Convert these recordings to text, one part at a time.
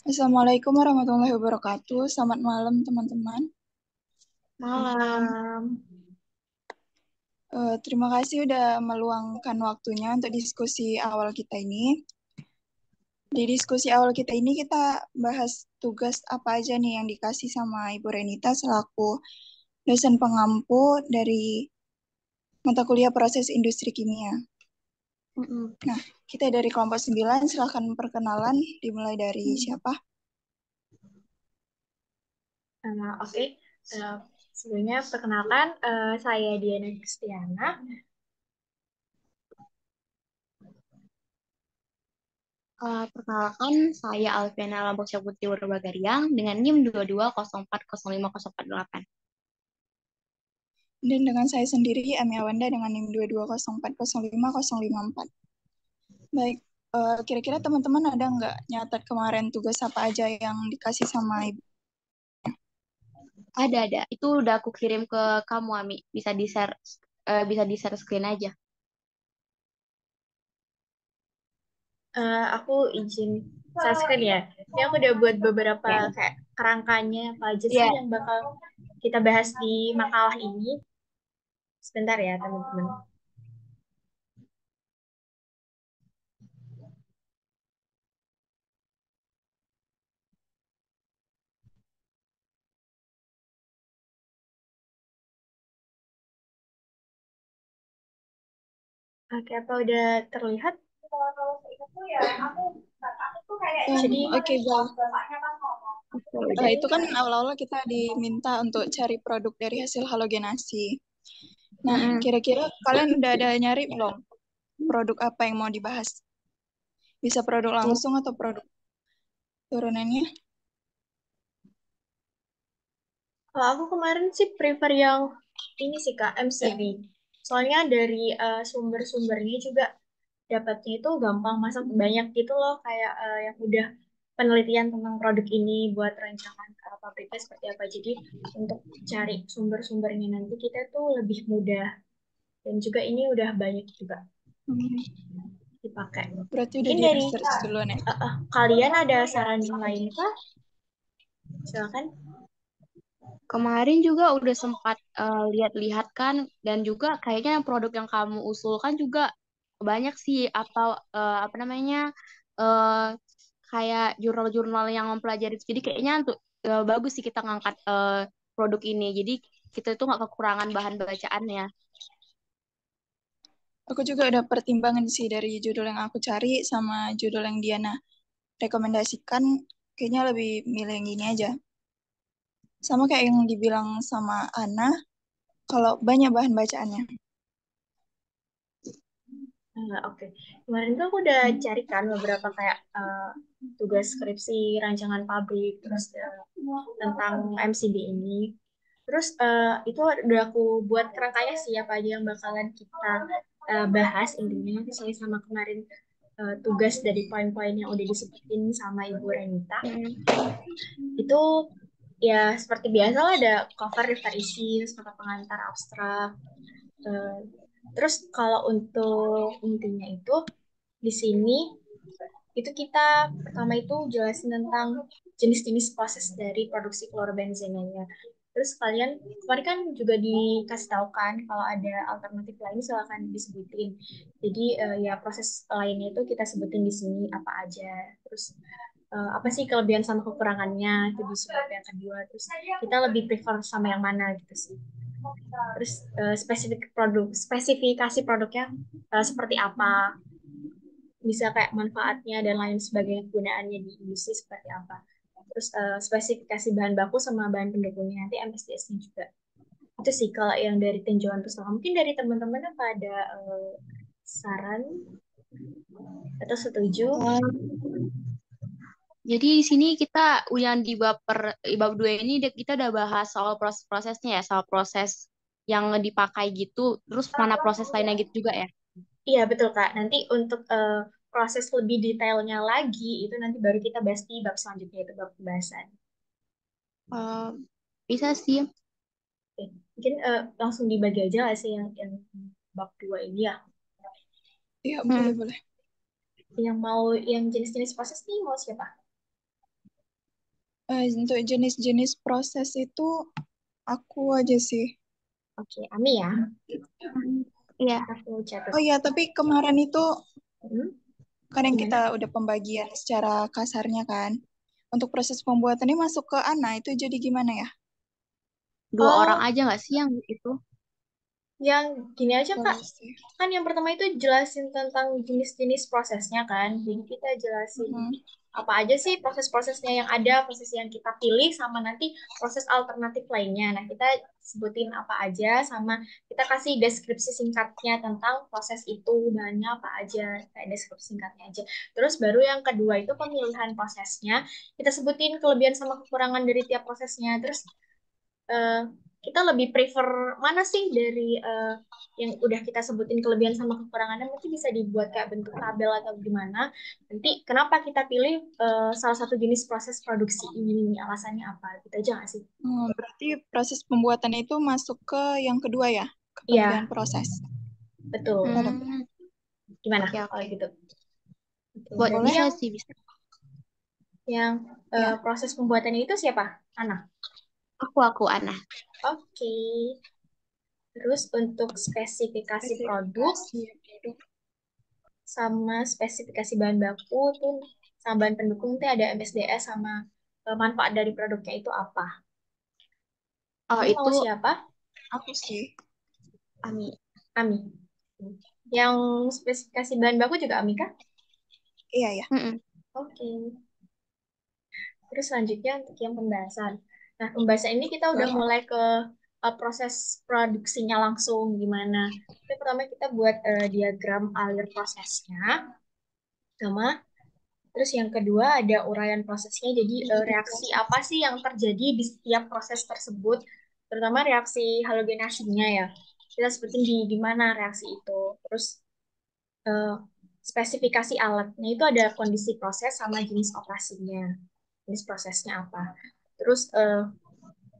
Assalamualaikum warahmatullahi wabarakatuh. Selamat malam, teman-teman. Malam. Terima kasih udah meluangkan waktunya untuk diskusi awal kita ini. Di diskusi awal kita ini kita bahas tugas apa aja nih yang dikasih sama Ibu Renita selaku dosen pengampu dari mata kuliah proses industri kimia. Mm-mm. Nah, kita dari kelompok 9, silahkan perkenalan, dimulai dari siapa? Oke. Eh, Sebelumnya perkenalkan, saya Diana Kristiana. Perkenalkan, saya Alfiana Lambok Putri Wurbagariang dengan NIM 22040508. Dan dengan saya sendiri, Amy Awanda dengan NIM 2204050554. Baik, kira-kira teman-teman ada nggak nyatat kemarin tugas apa aja yang dikasih sama Ibu? Ada. Itu udah aku kirim ke kamu, Ami. Bisa di share screen aja. Aku izin subscribe ya. Ini aku udah buat beberapa Ya. kayak kerangkanya apa aja sih Iya. yang bakal kita bahas di makalah ini. Sebentar ya, teman-teman. Oke, apa udah terlihat? Kalau seingatku ya, aku tuh kayak jadi Oke, baik. udah. Itu kan awal-awal kita diminta untuk cari produk dari hasil halogenasi. Nah, Mm-mm. kira-kira kalian udah ada nyari belum produk apa yang mau dibahas? Bisa produk langsung atau produk turunannya? Kalau aku kemarin sih prefer yang ini sih Kak, Ya. MCB. Soalnya dari sumber-sumbernya juga dapatnya itu gampang masak banyak gitu loh, kayak yang udah penelitian tentang produk ini buat rancangan pabriknya seperti apa. Jadi untuk cari sumber-sumbernya nanti kita tuh lebih mudah dan juga ini udah banyak juga Hmm, dipakai. berarti udah Mungkin di dari research duluan ya? kalian ada saran yang lain kah? Silakan. Kemarin juga udah sempat lihat-lihat kan, dan juga kayaknya produk yang kamu usulkan juga banyak sih, atau apa namanya, eh, kayak jurnal-jurnal yang mempelajari itu. Jadi kayaknya untuk bagus sih kita ngangkat produk ini. Jadi kita itu nggak kekurangan bahan bacaannya. Aku juga udah pertimbangan sih dari judul yang aku cari sama judul yang Diana rekomendasikan, kayaknya lebih milih yang gini aja. Sama kayak yang dibilang sama Ana, kalau banyak bahan bacaannya. Oke. Kemarin tuh aku udah carikan beberapa kayak tugas skripsi rancangan pabrik, terus tentang MCB ini. Terus itu udah aku buat kerangkanya sih apa aja yang bakalan kita bahas intinya sesuai sama kemarin tugas dari poin-poin yang udah disebutin sama Ibu Renita. Itu ya seperti biasa lah, ada cover, daftar isi, terus kata pengantar, abstrak. Eh, Terus kalau untuk intinya itu di sini itu kita pertama itu jelasin tentang jenis-jenis proses dari produksi klorobenzenanya. Terus kalian kemarin kan juga dikasih tahu kan kalau ada alternatif lain silakan disebutin. Jadi ya proses lainnya itu kita sebutin di sini apa aja. Terus apa sih kelebihan sama kekurangannya itu di bab yang kedua. Terus kita lebih prefer sama yang mana gitu sih. Terus spesifikasi produknya seperti apa, bisa kayak manfaatnya dan lain sebagainya, kegunaannya di industri seperti apa. Terus spesifikasi bahan baku sama bahan pendukungnya nanti MSDS-nya juga. Itu sih kalau yang dari tinjauan pustaka. Mungkin dari teman-teman apa ada saran atau setuju? Jadi di sini kita yang di bab 2 ini kita udah bahas soal proses-prosesnya ya, soal proses yang dipakai gitu, terus mana proses lainnya gitu juga ya. Iya betul Kak. Nanti untuk proses lebih detailnya lagi itu nanti baru kita bahas di bab selanjutnya, itu bab pembahasan. Eh, Bisa sih. Oke. Mungkin langsung dibagi aja lah sih yang bab 2 ini ya. Iya, Hmm. boleh-boleh. Yang mau yang jenis-jenis proses nih mau siapa? Untuk jenis-jenis proses itu aku aja sih. Oke, Ami ya. Iya. Aku catat. Oh iya, tapi kemarin itu Hmm, kan yang kita Gimana? udah pembagian secara kasarnya kan. Untuk proses pembuatannya masuk ke Ana, itu jadi gimana ya? 2 orang Oh, aja nggak sih yang itu? yang gini aja, Kak. Boleh sih. Kan yang pertama itu jelasin tentang jenis-jenis prosesnya kan. Jadi kita jelasin Mhm. apa aja sih proses-prosesnya yang ada, proses yang kita pilih, sama nanti proses alternatif lainnya. Nah, kita sebutin apa aja, sama kita kasih deskripsi singkatnya tentang proses itu, bahannya apa aja, kayak deskripsi singkatnya aja. Terus baru yang kedua itu pemilihan prosesnya, kita sebutin kelebihan sama kekurangan dari tiap prosesnya. Terus eh, kita lebih prefer mana sih dari yang udah kita sebutin kelebihan sama kekurangannya, mungkin bisa dibuat kayak bentuk tabel atau gimana. Nanti kenapa kita pilih salah satu jenis proses produksi ini, alasannya apa, gitu aja nggak sih? Berarti proses pembuatan itu masuk ke yang kedua ya, ke pemilihan Iya, proses. betul. Dalam. Gimana Oke, kalau oke. gitu? Oke, Buat berarti Boleh? bisa yang sih, bisa. yang Ya. proses pembuatannya itu siapa? Ana. Aku, Ana. Oke. Terus untuk spesifikasi produk Spesifikasi produk. sama spesifikasi bahan baku tuh sama bahan pendukung tuh ada MSDS sama manfaat dari produknya itu apa? Oh, Ini mau itu siapa? Aku sih. Ami. Ami. Yang spesifikasi bahan baku juga Ami kah? Iya ya. Mm-mm. Oke. Terus selanjutnya untuk yang pembahasan. Nah, pembahasan ini kita udah Boleh. mulai ke proses produksinya langsung gimana. Tapi pertama kita buat diagram alir prosesnya sama. Terus yang kedua ada uraian prosesnya. Jadi Jadi reaksi proses. apa sih yang terjadi di setiap proses tersebut, terutama reaksi halogenasinya ya. Kita sebutin di mana reaksi itu. Terus eh, spesifikasi alatnya itu ada kondisi proses sama jenis operasinya. Jenis prosesnya apa. Terus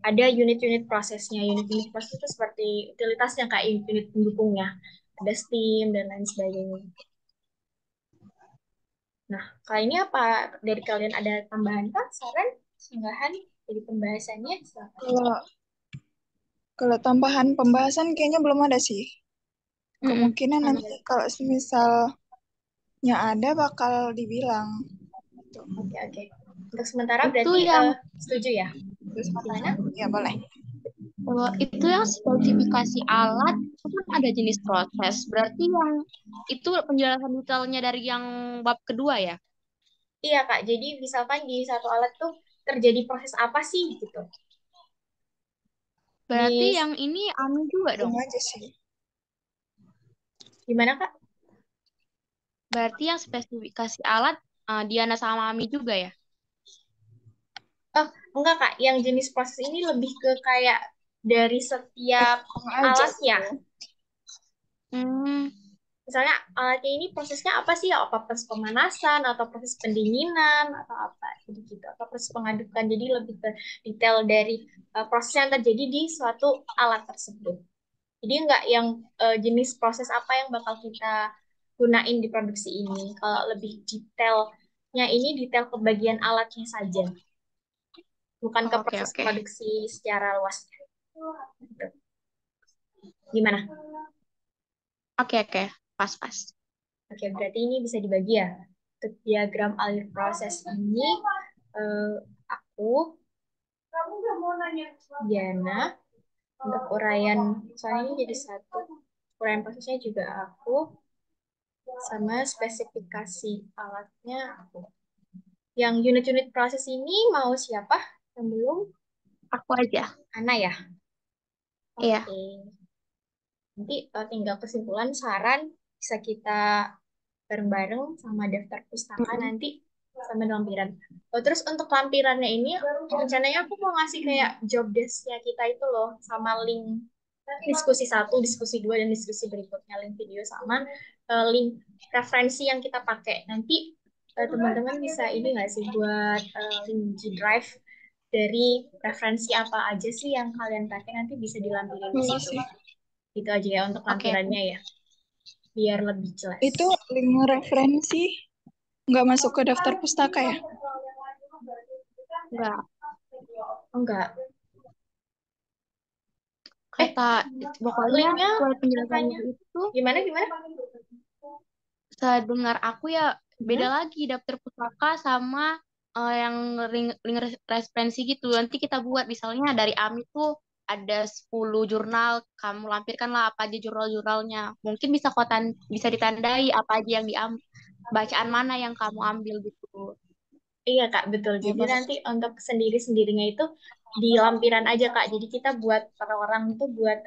ada unit-unit prosesnya. Unit-unit proses itu seperti utilitasnya kayak unit pendukungnya. Ada steam dan lain sebagainya. Nah, kali ini apa dari kalian ada tambahan kah? Saran, singgahan dari pembahasannya? Silakan. Kalau kalau tambahan pembahasan kayaknya belum ada sih. Mm-mm. Kemungkinan nanti kalau misalnya ada bakal dibilang. Gitu. Oke, oke. Untuk sementara Itu berarti yang setuju ya? Terus Gimana? ya boleh. itu yang spesifikasi alat itu kan ada jenis proses. Berarti yang itu penjelasan detailnya dari yang bab kedua ya. Iya, Kak. Jadi misalkan di satu alat tuh terjadi proses apa sih gitu. Berarti Di yang ini Ami juga Belum dong. aja sih. gimana, Kak? Berarti yang spesifikasi alat Diana sama Ami juga ya. Oh, enggak, Kak. Yang jenis proses ini lebih ke kayak dari setiap Belum aja alatnya. gitu. Hmm, Misalnya alatnya ini prosesnya apa sih? Apa proses pemanasan atau proses pendinginan atau apa jadi gitu, atau proses pengadukan. Jadi lebih ke detail dari proses yang terjadi di suatu alat tersebut. Jadi enggak yang jenis proses apa yang bakal kita gunain di produksi ini. Kalau lebih detailnya ini detail ke bagian alatnya saja, bukan ke oke proses oke. produksi secara luasnya. Gitu. Gimana? Oke oke. Pas pas. Oke, berarti ini bisa dibagi ya. Untuk diagram alir proses ini, eh, aku, Diana, untuk uraian, soalnya ini jadi satu. Uraian prosesnya juga aku, sama spesifikasi alatnya aku. Yang unit-unit proses ini mau siapa? Yang belum? Aku aja. Ana ya? Iya. Oke. Nanti tinggal kesimpulan, saran, bisa kita bareng-bareng sama daftar pustaka Mm-mm. nanti sama lampiran. Oh, terus untuk lampirannya ini rencananya aku mau ngasih kayak job desk-nya kita itu loh sama link diskusi satu, diskusi dua, dan diskusi berikutnya, link video sama link referensi yang kita pakai. Nanti teman-teman bisa ini nggak sih buat link G Drive dari referensi apa aja sih yang kalian pakai, nanti bisa dilampirin di Boleh situ. sih. Itu aja ya untuk Oke. lampirannya ya, biar lebih jelas. Itu link referensi nggak masuk ke daftar pustaka ya? Enggak. Enggak. Kata pokoknya Linknya sesuai penjelasannya apanya? itu, Gimana? sedengar aku ya beda lagi daftar pustaka sama yang link referensi gitu. Nanti kita buat misalnya dari AMI tuh ada 10 jurnal, kamu lampirkanlah apa aja jurnal-jurnalnya. Mungkin bisa ditandai apa aja yang bacaan mana yang kamu ambil gitu. Iya Kak, betul. Jadi nanti untuk sendiri-sendirinya itu di lampiran aja Kak. Jadi kita buat per orang itu buat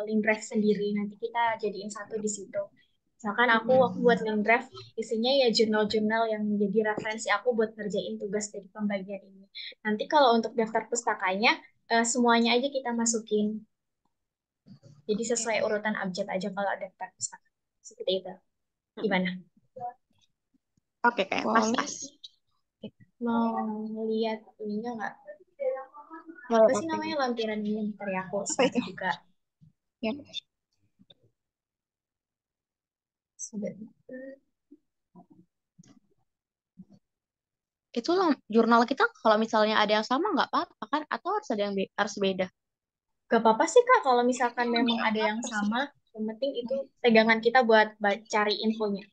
link drive sendiri. Nanti kita jadiin satu di situ. Misalkan aku buat link drive, isinya ya jurnal-jurnal yang jadi referensi aku buat ngerjain tugas dari pembagian ini. Nanti kalau untuk daftar pustakanya, semuanya aja kita masukin. Jadi sesuai urutan abjad aja kalau daftar pustaka. Seperti itu. Gimana? Oke, kayak pas-pas. Mau lihat ininya nggak? Boleh, Apa sih namanya lampiran ini? Bentar ya, aku juga. Ya. Itu jurnal kita kalau misalnya ada yang sama nggak apa-apa kan? Atau harus ada yang harus beda? Gak apa-apa sih Kak, kalau misalkan memang ada yang sama, yang penting itu pegangan kita buat cari infonya,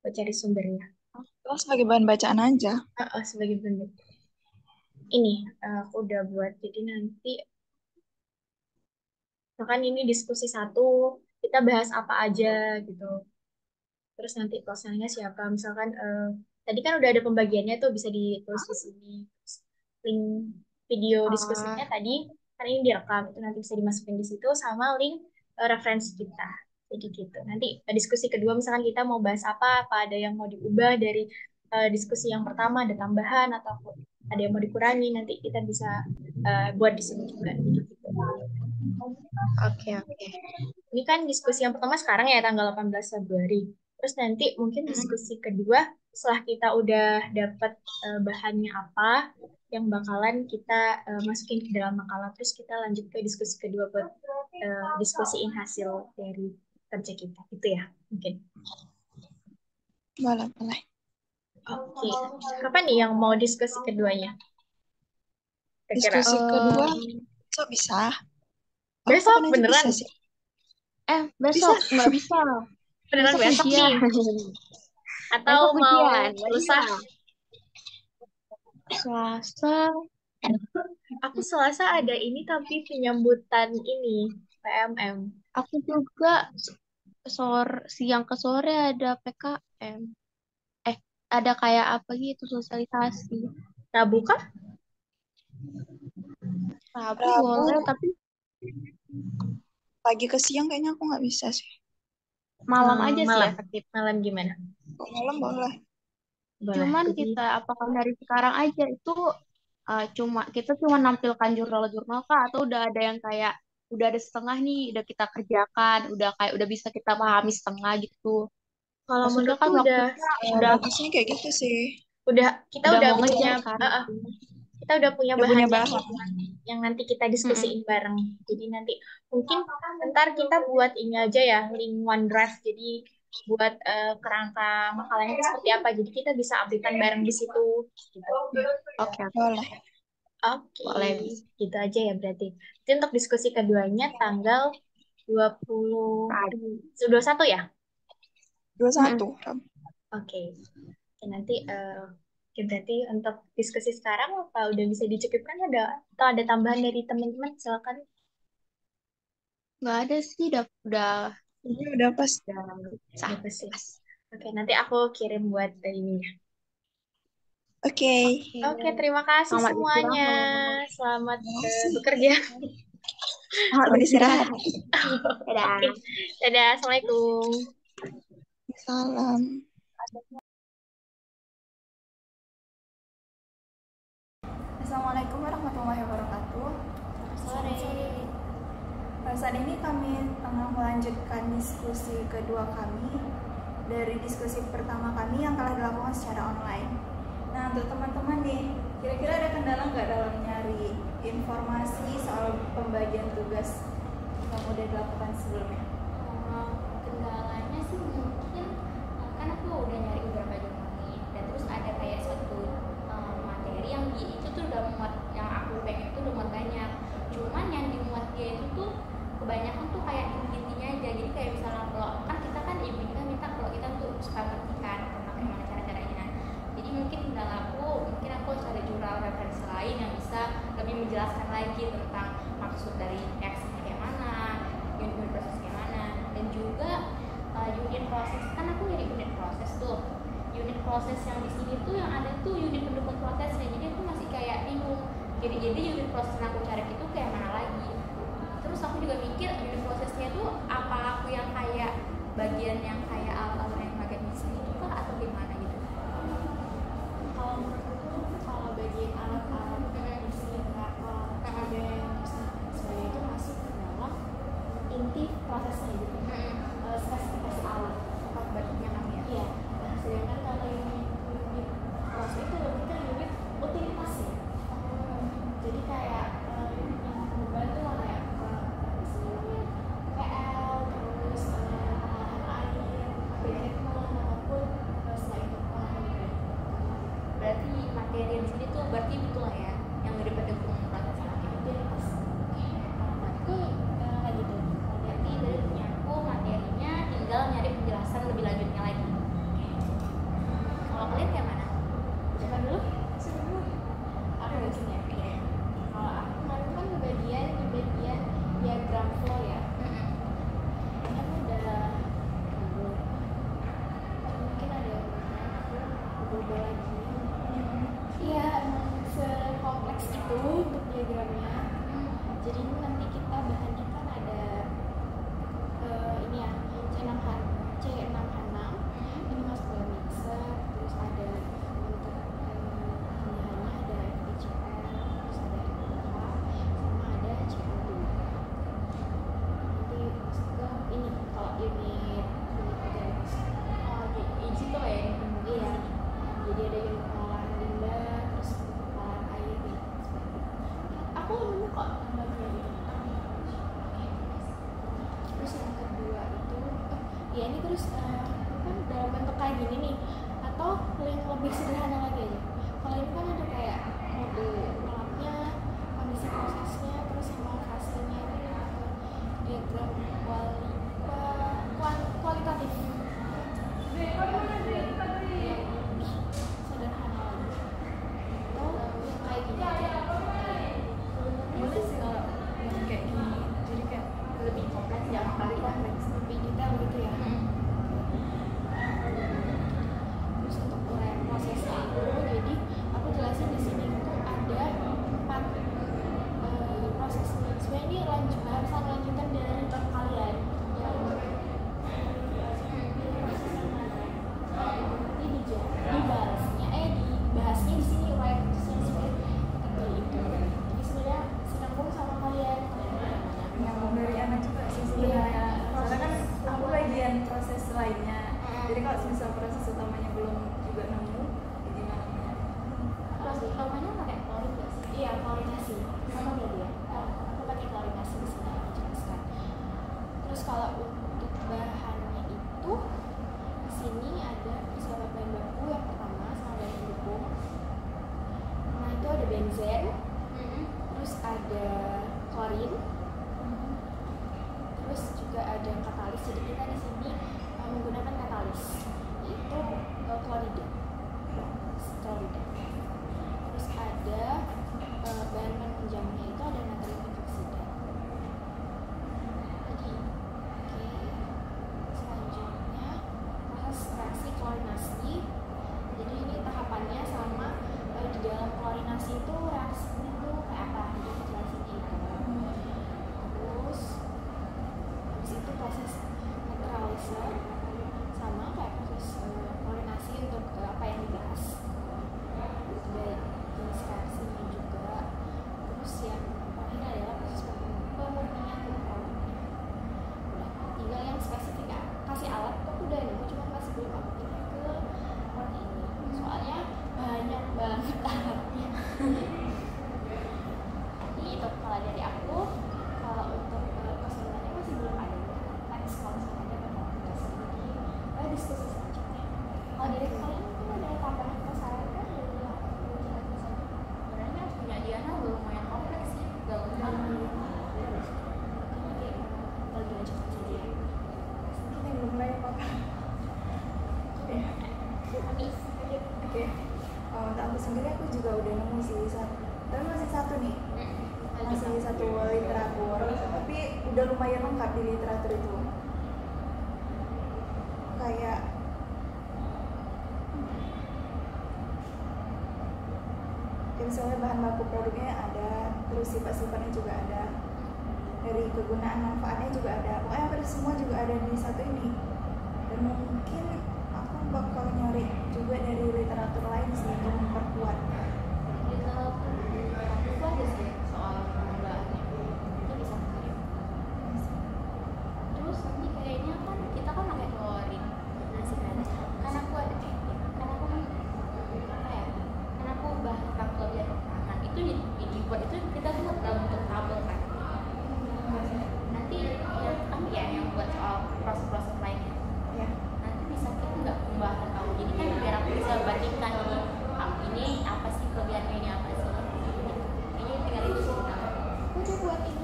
buat cari sumbernya. Sebagai bahan bacaan aja. Sebagai bahan. Ini aku udah buat, jadi nanti misalkan ini diskusi 1, kita bahas apa aja gitu. Terus nanti closing-nya siapa, misalkan tadi kan udah ada pembagiannya tuh, bisa ditulis di sini. Terus link video diskusinya tadi kan ini direkam, itu nanti bisa dimasukin di situ sama link referensi kita. Jadi gitu. Nanti diskusi kedua misalkan kita mau bahas apa ada yang mau diubah dari diskusi yang pertama, ada tambahan atau ada yang mau dikurangi, nanti kita bisa buat di sini juga. Jadi gitu. Oke. Ini kan diskusi yang pertama sekarang ya, tanggal 18 Februari. Terus nanti mungkin diskusi kedua setelah kita udah dapat bahannya apa yang bakalan kita masukin ke dalam makalah, terus kita lanjut ke diskusi kedua buat diskusiin hasil dari kerja kita. Itu ya, mungkin. Boleh. Oke. Kapan nih yang mau diskusi keduanya? Diskusi kedua besok bisa. Besok beneran? Bisa sih. Besok nggak bisa. Beneran besok nih? Atau besok mau ujian, lusa? Selasa. Aku Selasa ada ini tapi penyambutan ini PMM. Aku juga siang ke sore ada PKM. Ada kayak apa gitu sosialisasi. Rabu kah? Rabu boleh, tapi pagi ke siang kayaknya aku nggak bisa sih. Malam aja sih ya. Malam gimana? Malam boleh. Cuman kita apakah dari sekarang aja itu kita cuma nampilkan jurnal-jurnal kah, atau udah ada yang kayak udah ada setengah nih udah kita kerjakan, udah bisa kita pahami setengah gitu. Kalau Maksudnya menurutku kan udah bagusnya kayak gitu sih. Kita udah mau punya ngejar kan. Kita udah punya bahan yang nanti kita diskusiin bareng. Jadi nanti mungkin ntar kita buat ini aja ya, link OneDrive. Jadi buat kerangka makalahnya itu seperti apa. Jadi kita bisa updatean bareng di situ. Gitu. Oke. Boleh. Boleh. Gitu aja ya berarti. Jadi untuk diskusi keduanya tanggal 21 ya? 21. Oke. Nanti berarti untuk diskusi sekarang apa udah bisa dicukupkan atau ada tambahan dari teman-teman? Silakan. Nggak ada sih, udah. Ini udah pas. Udah pas. Oke, nanti aku kirim buat ininya. Oke, terima kasih semuanya. Selamat bekerja. Selamat istirahat. Dadah. Assalamualaikum. Salam. Assalamualaikum warahmatullahi wabarakatuh. Sore. Saat ini kami tengah melanjutkan diskusi kedua kami dari diskusi pertama kami yang telah dilakukan secara online. Nah, untuk teman-teman nih, kira-kira ada kendala nggak dalam nyari informasi soal pembagian tugas yang udah dilakukan sebelumnya? Kendalanya sih mungkin kan aku udah nyari beberapa jurnal nih, dan terus ada kayak satu materi yang itu tuh udah muat, yang aku pengen itu udah muat proses yang di sini tuh yang ada tuh unit pendukung prosesnya, jadi aku masih kayak bingung. Jadi unit proses yang aku cari itu kayak mana lagi. Terus aku juga mikir unit prosesnya tuh apa aku yang kayak bagian yang kayak alat-alat yang pakai di sini itu kah atau gimana gitu? Kalau menurutku kalau bagian alat-alat mesin ada yang sebagai itu masuk ke dalam inti prosesnya gitu. Spesifikasi alat apa bentuknya namanya. Iya. Sedangkan kalau unit proses itu lebih ke unit utilitasnya. Jadi kayak yang membantu lah kayak PL, terus pengolahan air, treatment ataupun selain itu pengolahan. Berarti materi di sini tuh berarti betul lah ya yang udah pendukung proses utilitas. Berarti kayak gitu. Berarti dari punya aku materinya tinggal nyari penjelasan lebih lanjutnya lagi. Kalau kalian kayak mana? Siapa dulu? Aku di sini ya. Iya. Kalau aku kemarin kan di bagian diagram flow ya. Ini aku udah google. Mungkin ada yang bertanya, aku google lagi. Iya, emang sekompleks itu untuk diagramnya. Jadi ini nanti kita bahannya kan ada ini ya C6H6 ini masuk ke mixer, terus ada untuk bahannya ada FPCL, terus ada FPH, sama ada CO2. Nanti masuk ke ini kalau unit utilitas. Oh, izin tuh ya ini. Iya, jadi ada unit pengolahan limbah, terus pengolahan air gitu. Aku nemu kok tambahnya gitu. Terus yang kedua itu, ya ini terus kan dalam bentuk kayak gini nih, atau link lebih sederhana lagi aja. Kalau ini kan ada kayak mode alatnya, kondisi prosesnya, terus sama hasilnya ini diagram kualitatif. Yang lebih sederhana lagi. Atau yang kayak gini aja. Boleh sih kalau yang kayak gini, jadi kayak Lebih kompleks ya Lebih kompleks, lebih detail gitu ya. Terus untuk uraian prosesnya itu, jadi aku jelasin di sini itu ada 4 proses. Sebenarnya ini harus lanjutan dari bab kalian yang nanti dibahasnya di sini uraian prosesnya seperti itu. Jadi sebenarnya sinambung sama kalian. nyambung dari anak juga sih sebenarnya. Soalnya kan aku bagian proses lainnya. Jadi kalau misal proses utamanya belum juga nemu, ya gimana? Proses utamanya pakai klorin nggak sih? Iya, klorinasi. Sama berarti ya? Aku pakai klorinasi di sini aku jelaskan. Terus kalau untuk bahannya itu di sini ada beberapa bahan baku. Yang pertama sama bahan pendukung. Nah itu ada benzen, terus ada klorin, terus juga ada katalis. Jadi kita di sini menggunakan katalis, yaitu klorida. Terus ada bahan penunjangnya itu ada natrium hidroksida. Jadi selanjutnya proses reaksi klorinasi. Jadi ini tahapannya sama di dalam klorinasi itu reaksinya itu kayak apa? Jadi jelasin itu. Terus habis itu proses netralise sama kayak proses klorinasi untuk apa yang dibahas. Ada jenis reaksinya juga. Terus yang terakhir adalah proses pemurnian klorinnya. Udah, tinggal yang spesifik ya. Kasih alat aku udah nemu, cuma masih belum aku pindah ke part ini. Soalnya banyak banget alatnya. Itu kalau dari aku. Kalau untuk keseluruhannya masih belum ada. Next kalau misalnya ada bakal diskusi selanjutnya. Kalau dari kalian mungkin ada tambahan atau saran kan dari yang aku jelaskan saja. Sebenarnya punya Diana udah lumayan kompleks sih, gak usah. Oke, kita dilanjutkan saja ya. Kita yang belum banyak apa? Oke. Untuk aku sendiri aku juga udah nemu sih tapi masih satu nih. Masih satu literatur, tapi udah lumayan lengkap di literatur itu. Kayak misalnya bahan baku produknya ada, terus sifat-sifatnya juga ada, dari kegunaan manfaatnya juga ada, pokoknya hampir semua juga ada di satu ini. Dan mungkin aku bakal nyari juga dari literatur lain sih untuk memperkuat. Literatur itu ada sih soal penggunaannya, itu bisa kirim. Terus nanti kayaknya kan kita kan pakai klorin nasi kan, kan aku ada kan aku apa ya, kan aku bahas tentang kelebihan kekurangan itu dibuat itu kita tuh dalam bentuk tabel kan. Nanti yang buat soal proses-proses lainnya Ya, nanti bisa kita nggak pembahasan kamu, jadi kan biar aku bisa bandingkan ini apa sih kelebihannya, ini apa sih gitu. Kayaknya tinggal itu sih. Aku udah buat ini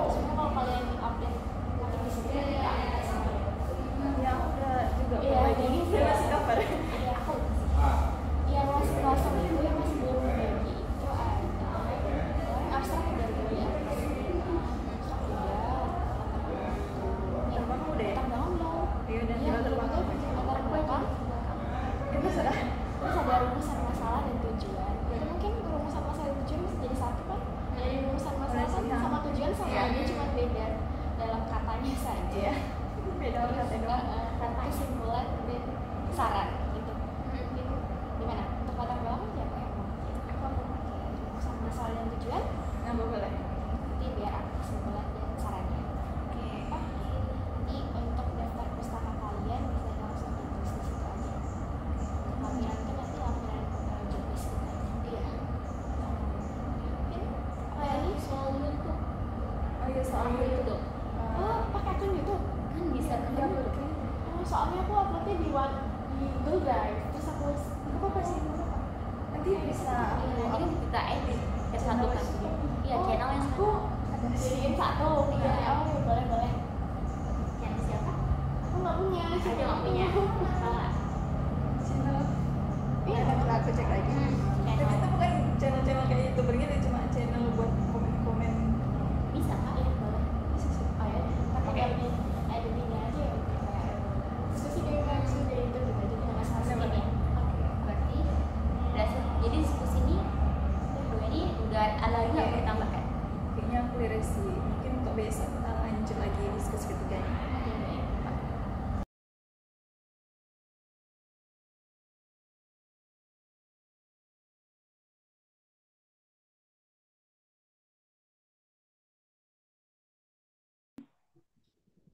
sebenarnya kalau kalian update nanti di situ ya ya aku udah juga iya mulai jadi di masih cover. iya aku yang masih kosong itu yang masih belum bagi itu ada abstrak udah ya Terbang udah ya? terbang belum Iya, dan iya tinggal terbang betul aja. latar belakang Itu sudah. terus ada rumusan masalah dan tujuan itu mungkin rumusan masalah dan tujuan bisa jadi satu kan dari rumusan masalah kan sama tujuan sama aja cuma beda dalam katanya saja Iya. Beda orang kata doang. kata kesimpulan dan saran gitu gitu gimana untuk latar belakang siapa yang mau aku rumusan masalah dan tujuan Nggak boleh. nanti biar aku kesimpulan dan sarannya Oke. nanti untuk daftar pustaka kalian bisa langsung ditulis di situ aja. Lampiran itu nanti lampiran jobdesk kita. Iya. Mungkin apa lagi soal YouTube? Oh iya, soal YouTube. Oh, pakai akun YouTube kan bisa kan? Ya, betul. Oh, soalnya aku uploadnya di Google Drive, terus aku kasih dulu Pak. Nanti bisa Iya, nanti kan kita edit, kita satukan. Iya, channel yang aku ada jadiin satu. Iya, oh ya boleh boleh. Channel siapa? Aku nggak punya. Saya nggak punya. Salah. channel. Iya, Nanti aku cek lagi. Tapi channel. itu bukan channel-channel kayak YouTuber gitu, cuma channel buat komen-komen. Bisa kak ya boleh. Oh ya, tapi kalau di editingnya aja ya kayak diskusi dari langsung dari itu juga jadi nggak masalah segini. Oke, berarti jadi diskusi ini dua ini udah ada lagi nggak mau ditambah kan? Kayaknya aku lihat sih. Mungkin untuk besok kita lanjut lagi diskusi ketiganya. Oke baik.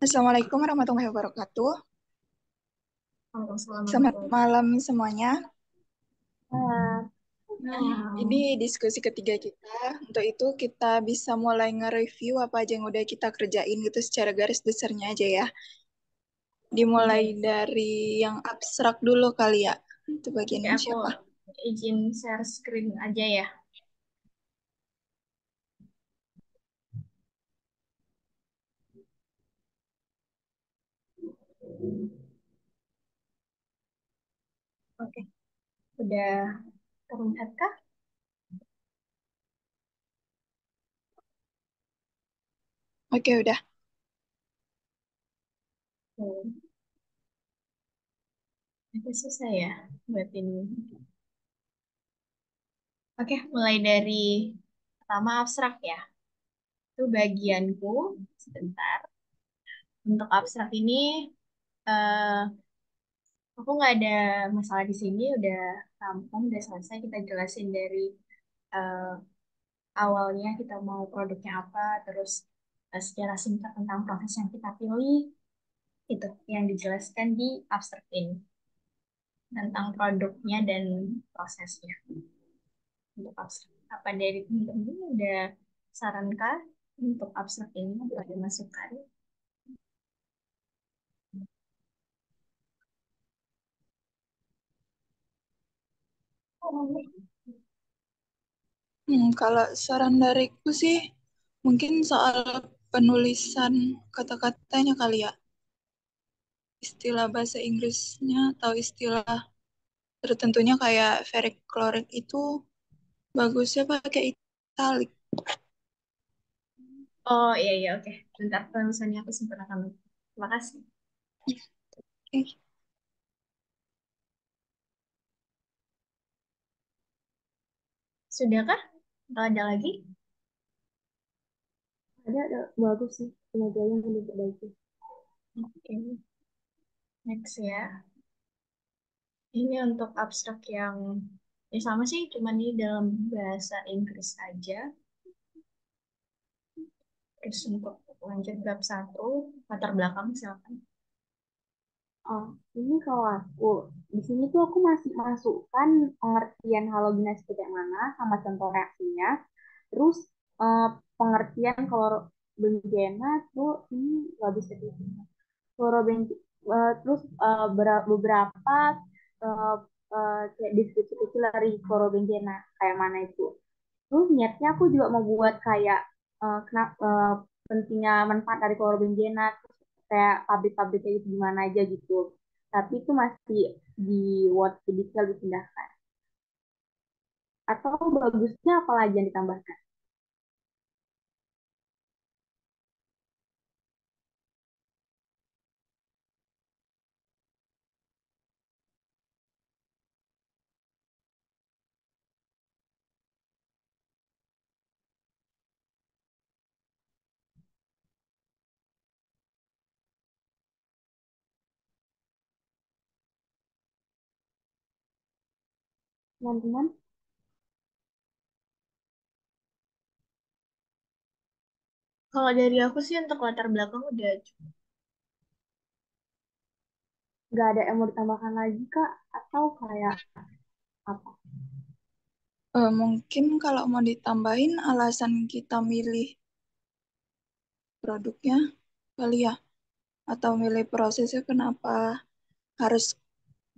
Assalamualaikum warahmatullahi wabarakatuh. Selamat malam semuanya. Ini diskusi ketiga kita. Untuk itu kita bisa mulai nge-review apa aja yang udah kita kerjain gitu secara garis besarnya aja ya. Dimulai dari yang abstrak dulu kali ya. Itu bagian Oke, aku siapa? izin share screen aja ya. Oke, udah terlihat kah? Oke, udah. Itu susah ya buat ini. Oke, mulai dari pertama abstrak ya. Itu bagianku. Sebentar. Untuk abstrak ini, eh, aku nggak ada masalah di sini. Udah rampung, udah selesai. Kita jelasin dari eh, awalnya kita mau produknya apa, terus secara singkat tentang proses yang kita pilih, itu yang dijelaskan di abstrak ini tentang produknya dan prosesnya. Untuk abstrak, apa dari teman-teman udah sarankah untuk abstrak ini atau ada masukan? Kalau saran dariku sih, mungkin soal penulisan kata-katanya kali ya. Istilah bahasa Inggrisnya atau istilah tertentunya kayak vericlorid itu bagusnya pakai italic. Oh iya iya oke. Bentar penulisannya aku sempurnakan dulu. Terima kasih. Sudahkah? Atau ada lagi? Ada bagus sih pengajarannya yang diperbaiki. Oke, next ya. Ini untuk abstrak yang ya sama sih, cuman ini dalam bahasa Inggris aja. Terus untuk lanjut bab satu, latar belakang silakan. Oh, ini kalau aku di sini tuh aku masih masukkan pengertian halogenase itu kayak mana sama contoh reaksinya. Terus eh, pengertian kalau benzena tuh ini nggak bisa di terus beberapa eh, kayak deskripsi kecil dari klorobenzena kayak mana itu. Terus niatnya aku juga mau buat kayak kenapa pentingnya manfaat dari klorobenzena, terus kayak pabrik-pabriknya itu gimana aja gitu. Tapi itu masih di Word detail dipindahkan. Atau bagusnya apa lagi yang ditambahkan? Teman-teman, Kalau dari aku sih untuk latar belakang udah cukup. nggak ada yang mau ditambahkan lagi, Kak? Atau kayak apa? Mungkin kalau mau ditambahin alasan kita milih produknya kali ya, atau milih prosesnya kenapa harus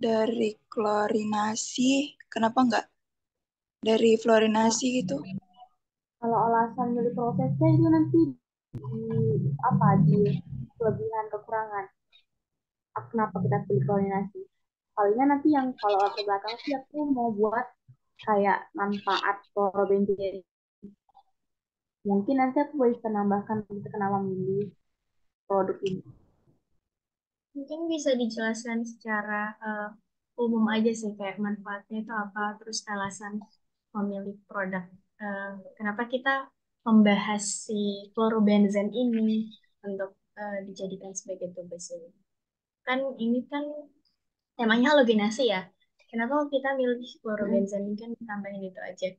dari klorinasi, kenapa enggak dari Nah, fluorinasi gitu? kalau alasan dari prosesnya itu nanti di apa di kelebihan kekurangan. Kenapa kita pilih koordinasi? Palingnya nanti yang kalau latar belakang sih aku mau buat kayak manfaat chlorobenzene. Mungkin nanti aku bisa nambahkan gitu kenapa memilih produk ini. Mungkin bisa dijelaskan secara umum aja sih, kayak manfaatnya itu apa, terus alasan memilih produk. Kenapa kita membahas si chlorobenzene ini untuk dijadikan sebagai tugas ini. Kan ini kan temanya halogenase ya. Kenapa kita milih Mm-mm. chlorobenzene, kan tambahin itu aja.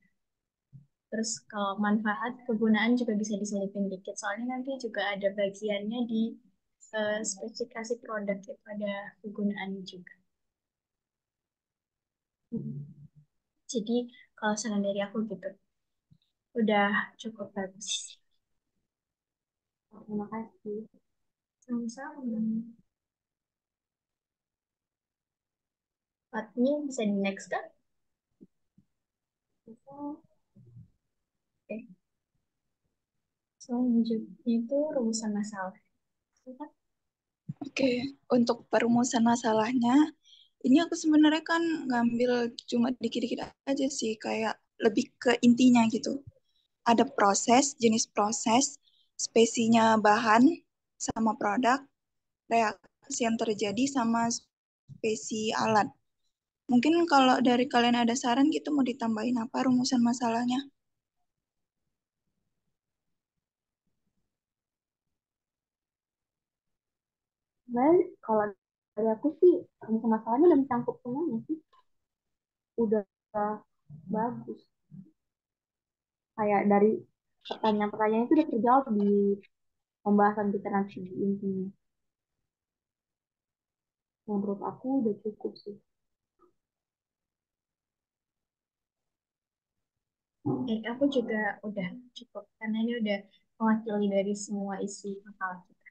Terus kalau manfaat kegunaan juga bisa diselipin dikit. Soalnya nanti juga ada bagiannya di spesifikasi produk itu ada kegunaannya juga. Jadi kalau saran dari aku gitu, udah cukup bagus. Terima kasih. Sama-sama. Partnya bisa di next kan? Oke. Selanjutnya itu rumusan masalah. Oke, untuk perumusan masalahnya, ini aku sebenarnya kan ngambil cuma dikit-dikit aja sih, kayak lebih ke intinya gitu. Ada proses, jenis proses, spesinya bahan sama produk, reaksi yang terjadi sama spesi alat. Mungkin kalau dari kalian ada saran gitu mau ditambahin apa rumusan masalahnya? Sebenarnya kalau dari aku sih masalahnya udah mencangkup semuanya sih. Udah bagus. Kayak dari pertanyaan-pertanyaan itu udah terjawab di pembahasan kita nanti di intinya. Yang menurut aku udah cukup sih. Aku juga udah cukup karena ini udah mewakili dari semua isi makalah kita.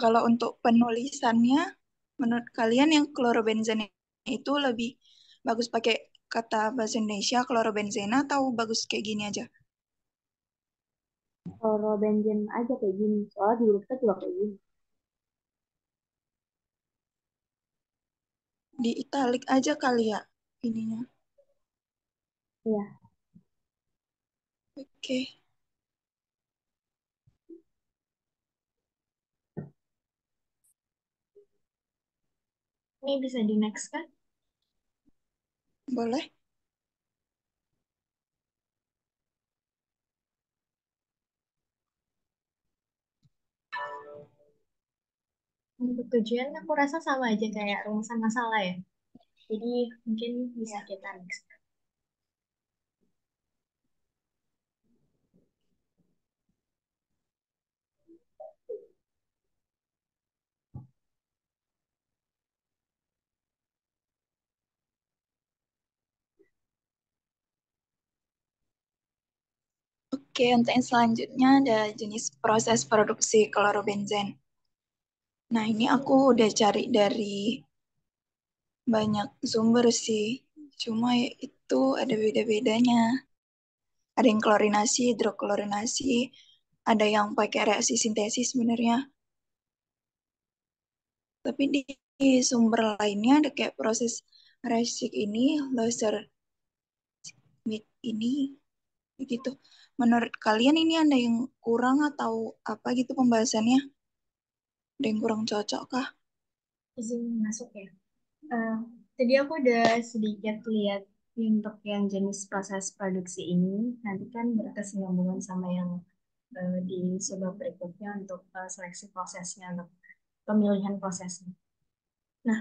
Kalau untuk penulisannya, menurut kalian yang klorobenzene itu lebih bagus pakai kata bahasa Indonesia klorobenzena atau bagus kayak gini aja? Kalau benjen aja kayak gini. Soalnya di grup kita juga kayak gini. Di italik aja kali ya ininya. Iya. Oke, Ini bisa di next kan? boleh. untuk tujuan aku rasa sama aja kayak rumusan masalah ya. Jadi mungkin bisa Ya. kita next. Oke, untuk yang selanjutnya ada jenis proses produksi klorobenzen. Nah, ini aku udah cari dari banyak sumber sih. Cuma ya itu ada beda-bedanya. Ada yang klorinasi, hidroklorinasi, ada yang pakai reaksi sintesis sebenarnya. Tapi di sumber lainnya ada kayak proses Reisig ini, laser Smith ini, begitu. Menurut kalian ini ada yang kurang atau apa gitu pembahasannya? Ada yang kurang cocok kah? Izin masuk ya. Eh, Tadi aku udah sedikit lihat untuk yang jenis proses produksi ini, nanti kan berkesinambungan sama yang di sebab berikutnya untuk seleksi prosesnya, untuk pemilihan prosesnya. Nah,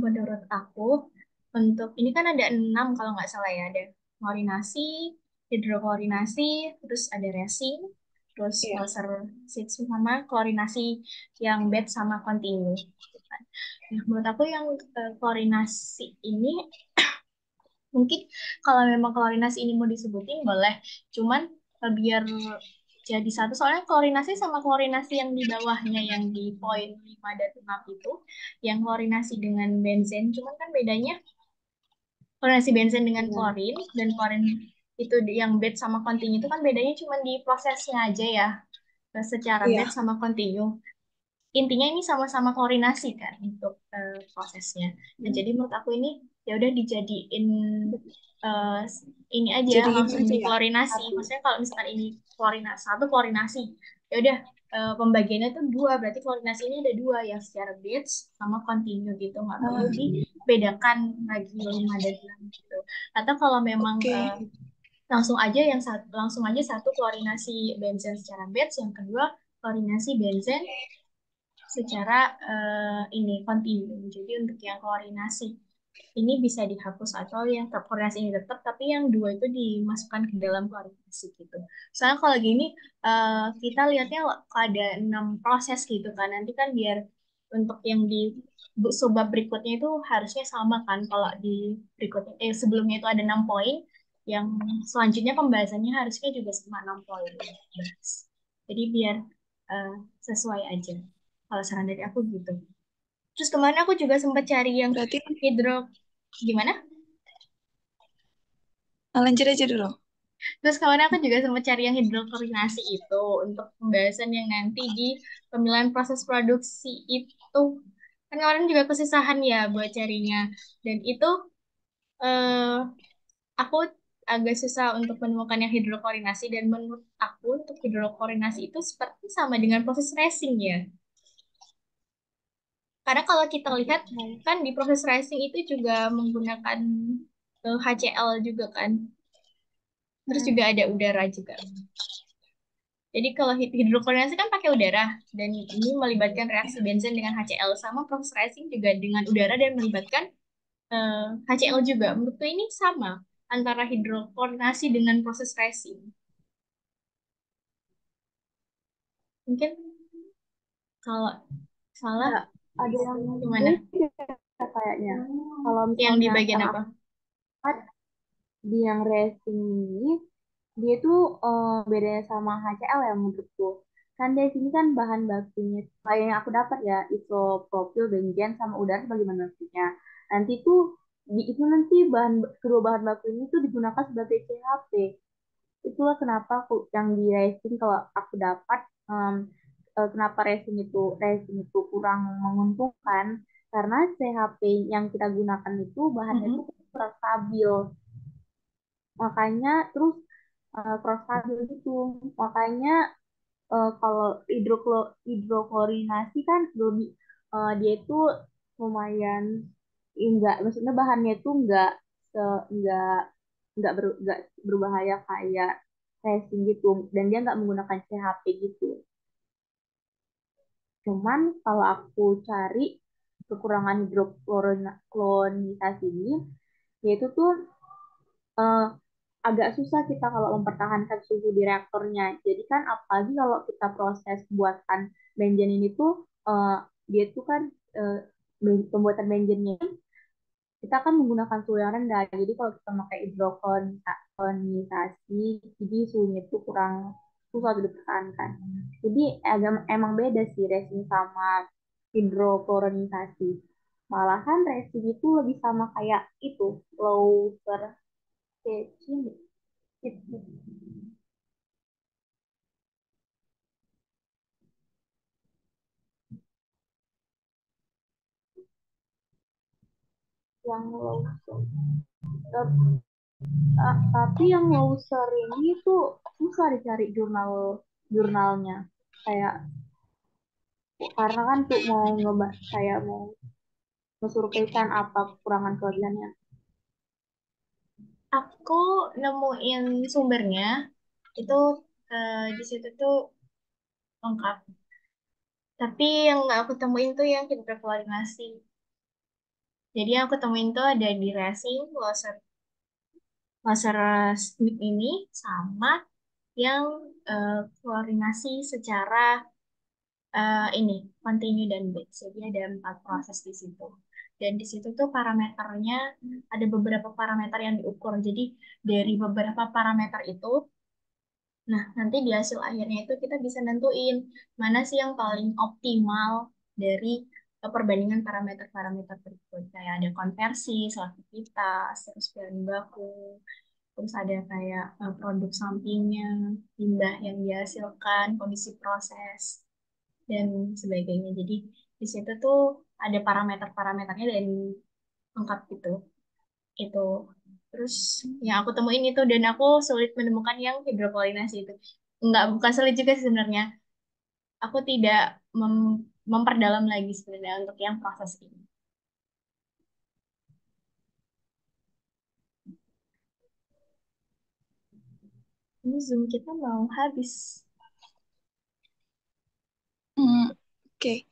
menurut aku, untuk ini kan ada 6 kalau nggak salah ya, ada klorinasi, hidroklorinasi, terus ada resin, terus Iya. laser sheet sama klorinasi yang bed sama kontinu. Nah, menurut aku yang klorinasi ini mungkin kalau memang klorinasi ini mau disebutin boleh, cuman biar jadi satu soalnya klorinasi sama klorinasi yang di bawahnya yang di poin 5 dan 6 itu yang klorinasi dengan benzen, cuman kan bedanya klorinasi benzen dengan klorin dan klorin itu yang bed sama kontinu itu kan bedanya cuma di prosesnya aja ya, secara bed Iya. sama kontinu. Intinya ini sama-sama klorinasi kan untuk prosesnya. Nah, jadi menurut aku ini ya udah dijadiin eh, ini aja Jadi ini langsung aja ya. diklorinasi. Maksudnya kalau misalkan ini klorinasi satu klorinasi, ya udah pembagiannya tuh dua, berarti klorinasi ini ada dua yang secara batch sama continue gitu, nggak perlu Ah, dibedakan lagi 5 dan 6 gitu. Atau kalau memang oke. langsung aja satu klorinasi benzen secara batch, yang kedua klorinasi benzen secara ini kontinu. Jadi untuk yang koordinasi ini bisa dihapus atau yang koordinasi ini tetap, tapi yang dua itu dimasukkan ke dalam koordinasi gitu. Soalnya kalau gini kita lihatnya ada 6 proses gitu kan. Nanti kan biar untuk yang di subbab berikutnya itu harusnya sama kan. Kalau di berikutnya sebelumnya itu ada 6 poin, yang selanjutnya pembahasannya harusnya juga sama 6 poin yang dibahas. Jadi biar eh, sesuai aja. Kalau saran dari aku gitu. Terus kemarin aku juga sempat cari yang Berarti hidro gimana? lanjut aja dulu. Terus kemarin aku juga sempat cari yang hidrokoordinasi itu untuk pembahasan yang nanti di pemilihan proses produksi itu. Kan kemarin juga kesusahan ya buat carinya. Dan itu eh, aku agak susah untuk menemukan yang hidrokoordinasi dan menurut aku untuk hidrokoordinasi itu seperti sama dengan proses racing ya. Karena kalau kita lihat kan di proses racing itu juga menggunakan HCl juga kan. Terus juga ada udara juga. Jadi kalau hidrokoordinasi kan pakai udara dan ini melibatkan reaksi benzen dengan HCl, sama proses racing juga dengan udara dan melibatkan HCl juga. Menurutku ini sama antara hidrokoordinasi dengan proses racing. Mungkin kalau salah Ya, ada yang gimana? beda kayaknya. Kalau Yang di misalnya bagian yang apa? aku lihat di yang racing ini, dia tuh bedanya sama HCl ya menurutku. Kan di sini kan bahan bakunya, kayak yang aku dapat ya, isopropil, benzen, sama udara sebagai bahan bakunya. Nanti tuh di itu nanti kedua bahan baku ini tuh digunakan sebagai CHP. Itulah kenapa aku yang di racing kalau aku dapat kenapa racing itu kurang menguntungkan karena CHP yang kita gunakan itu bahannya itu Mm-mm. kurang stabil, makanya terus kurang stabil gitu, makanya kalau hidroklorinasi kan lebih dia itu lumayan enggak, maksudnya bahannya itu enggak enggak berbahaya kayak racing gitu, dan dia enggak menggunakan CHP gitu. Cuman kalau aku cari kekurangan hidroklonisasi ini, yaitu tuh eh, agak susah kita kalau mempertahankan suhu di reaktornya. Jadi kan apalagi kalau kita proses buatan benzen ini tuh eh, dia tuh kan eh, pembuatan benzennya kita kan menggunakan suhu yang rendah. Jadi kalau kita pakai hidroklonisasi, jadi suhunya itu kurang susah untuk dipertahankan. Jadi emang beda sih resin sama hidroklorisasi. Malahan resin itu lebih sama kayak itu, Lauser Catching. Yang Lauser. Tapi yang Lauser ini tuh susah dicari jurnalnya. Kayak karena kan tuh mau ngebahas kayak mau mensurveikan apa kekurangan kelebihannya. Aku nemuin sumbernya itu di situ tuh lengkap. Tapi yang nggak aku temuin tuh yang hidrokoordinasi. Jadi yang aku temuin tuh ada di racing, laser, laser Smith ini sama yang koordinasi secara ini continue dan batch. Jadi ada 4 proses di situ. Dan di situ tuh parameternya ada beberapa parameter yang diukur. Jadi dari beberapa parameter itu, nah nanti di hasil akhirnya itu kita bisa nentuin mana sih yang paling optimal dari perbandingan parameter-parameter berikut. Kayak ada konversi, selektivitas, terus bahan baku, terus ada kayak produk sampingnya, limbah yang dihasilkan, kondisi proses, dan sebagainya. Jadi di situ tuh ada parameter-parameternya dan lengkap gitu. Itu. Terus yang aku temuin itu dan aku sulit menemukan yang hidrokoordinasi itu. Enggak, bukan sulit juga sih sebenarnya. Aku tidak memperdalam lagi sebenarnya untuk yang proses ini. Ini Zoom kita mau habis. Oke.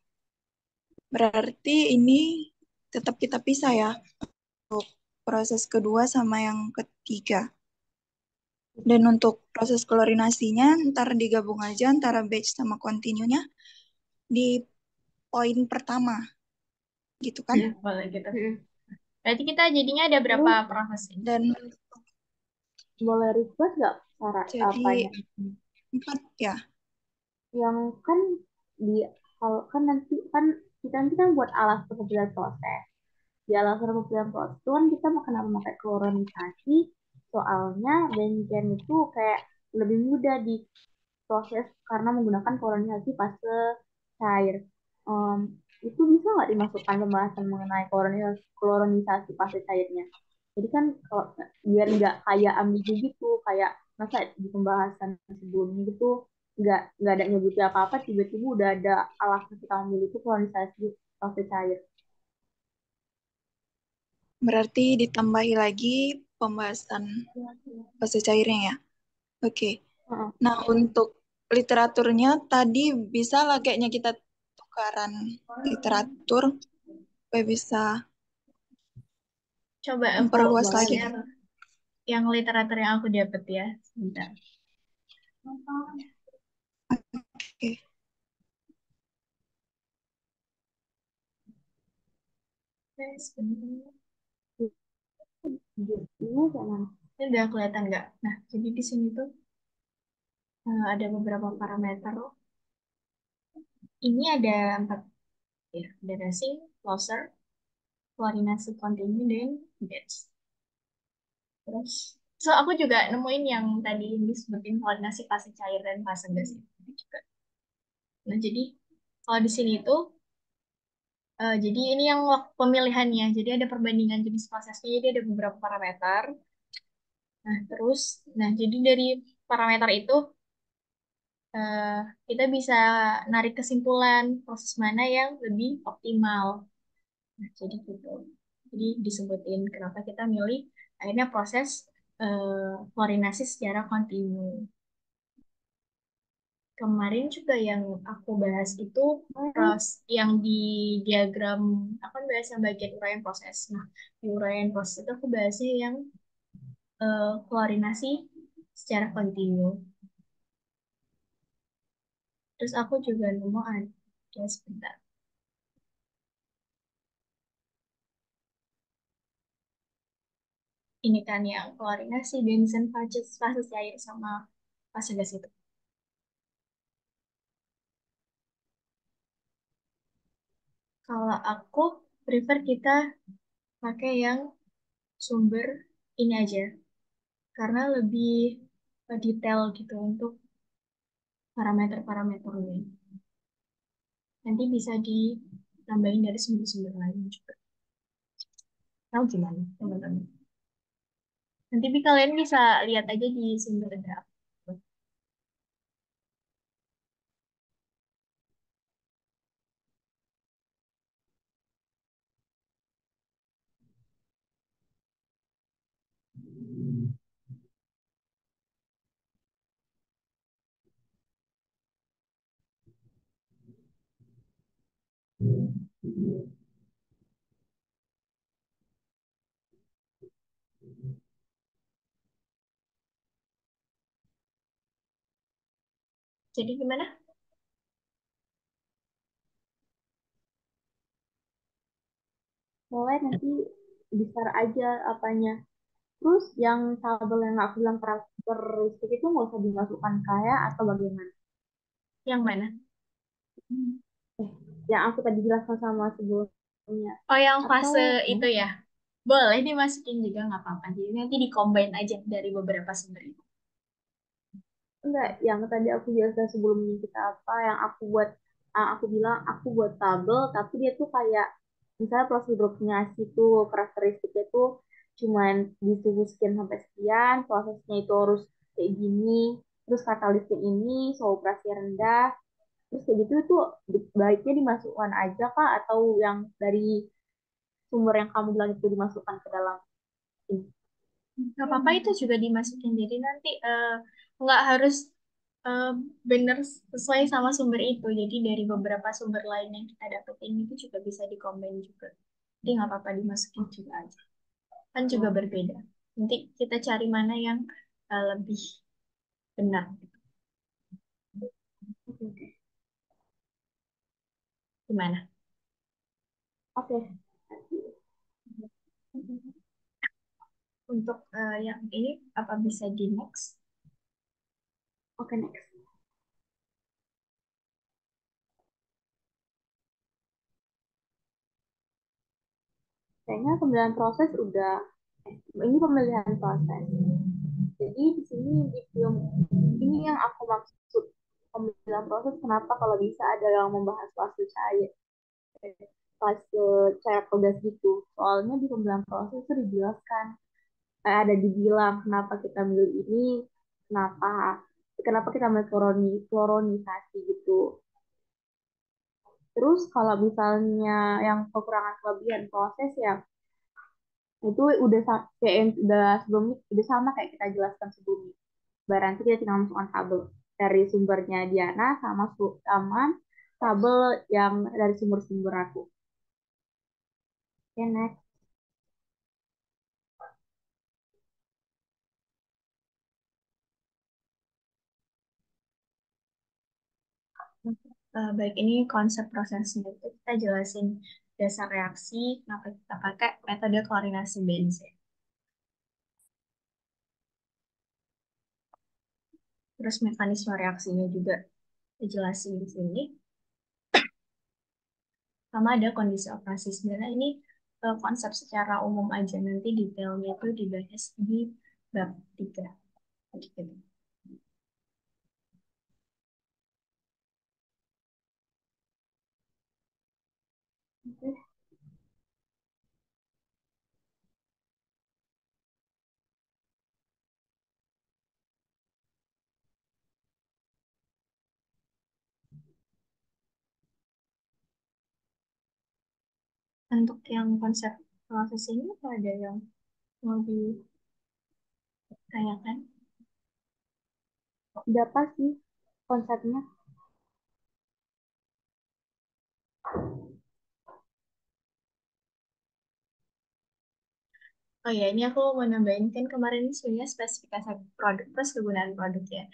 Berarti ini tetap kita pisah ya untuk proses kedua sama yang ketiga. Dan untuk proses klorinasinya ntar digabung aja antara batch sama continue-nya di poin pertama. Gitu kan? Ya, boleh gitu. Berarti kita jadinya ada berapa proses ini? Dan Boleh request nggak cara jadi apanya? 4 ya. Yang kan di kalau kan nanti kan buat alas pengumpulan proses. Di alas pengumpulan proses itu kan kita kenapa pakai kloronisasi? Soalnya benzen itu kayak lebih mudah diproses karena menggunakan kloronisasi fase cair. Em, itu bisa nggak dimasukkan pembahasan mengenai kloronisasi fase cairnya? Jadi kan kalau biar nggak kayak ambigu gitu, kayak masa di pembahasan sebelumnya gitu nggak ada nyebutnya apa-apa, tiba-tiba udah ada alasan kita ambil itu kloronisasi fase cair. Berarti ditambahi lagi pembahasan fase cairnya ya. Oke. Heeh. Nah, untuk literaturnya tadi bisa lah kayaknya kita tukaran literatur supaya bisa Coba aku memperluas lagi. share yang literatur yang aku dapat ya. Sebentar. Oke. Sebentar. Ini jangan. Ini udah kelihatan nggak? Nah, jadi di sini tuh ada beberapa parameter. Ini ada 4 ya, ada racing, closer, koordinasi continue, dan batch. Terus, so aku juga nemuin yang tadi disebutin koordinasi fase cair dan fase gas itu juga. Nah, jadi kalau di sini itu, jadi ini yang pemilihannya. Jadi ada perbandingan jenis prosesnya. Jadi ada beberapa parameter. Nah, terus, nah jadi dari parameter itu eh, kita bisa narik kesimpulan proses mana yang lebih optimal. Nah, jadi gitu. Jadi disebutin kenapa kita milih akhirnya proses koordinasi secara kontinu. kemarin juga yang aku bahas itu yang di diagram, aku kan bahas yang bagian uraian proses. Nah, di uraian proses itu aku bahasnya yang koordinasi secara kontinu. Terus aku juga nemu ada sebentar. Ini kan yang koordinasi bensin fase cair sama fase gas itu. Kalau aku prefer kita pakai yang sumber ini aja, karena lebih detail gitu untuk parameter-parameternya. Nanti bisa ditambahin dari sumber-sumber lain juga. Tahu gimana, teman-teman? Nanti kalian bisa lihat aja di sumber draft. Jadi gimana? Boleh nanti di-share aja apanya. Terus yang tabel yang aku bilang karakteristik itu nggak usah dimasukkan kayak atau bagaimana? Yang mana? Yang aku tadi jelaskan sama sebelumnya. Oh, yang Atau fase itu ya? Boleh dimasukin juga, nggak apa-apa. Jadi nanti di-combine aja dari beberapa sumber itu. enggak, yang tadi aku jelaskan sebelumnya kita apa yang aku bilang aku buat tabel, tapi dia tuh kayak misalnya prosedur koordinasi tuh karakteristiknya tuh cuman di suhu sekian sampai sekian, prosesnya itu harus kayak gini, terus katalisnya ini, suhu operasi rendah, terus kayak gitu itu baiknya dimasukkan aja kak atau yang dari sumber yang kamu bilang itu dimasukkan ke dalam ini. Nggak apa-apa itu juga dimasukin. Jadi nanti nggak harus eh, benar sesuai sama sumber itu. Jadi dari beberapa sumber lain yang kita dapetin itu juga bisa di-combine juga. Jadi nggak apa-apa dimasukin juga aja. Kan juga berbeda. Nanti kita cari mana yang lebih benar. Gimana? Oke, Untuk yang ini apa bisa di next? oke, next. Kayaknya pemilihan proses udah, ini pemilihan proses. Jadi di sini di film ini yang aku maksud pemilihan proses, kenapa kalau bisa ada yang membahas fase cair atau gas gitu. Soalnya di pemilihan proses itu dijelaskan, ada dibilang kenapa kita milih ini, kenapa kenapa kita milih kloronisasi gitu. Terus kalau misalnya yang kekurangan kelebihan proses ya itu udah kayak yang udah sebelumnya udah sama kayak kita jelaskan sebelumnya. Berarti kita tinggal masukkan tabel dari sumbernya Diana sama tabel yang dari sumber-sumber aku. Oke, next. Baik, ini konsep prosesnya itu kita jelasin dasar reaksi, kenapa kita pakai metode koordinasi bensin. Terus mekanisme reaksinya juga dijelasin di sini. Sama ada kondisi operasi. Sebenarnya ini konsep secara umum aja. Nanti detailnya itu dibahas di bab 3. Gitu. Oke. Untuk yang konsep proses ini ada yang mau ditanyakan? Udah pas sih. konsepnya? Oh ya, ini aku mau nambahin kan kemarin ini sebenarnya spesifikasi produk plus kegunaan produk ya.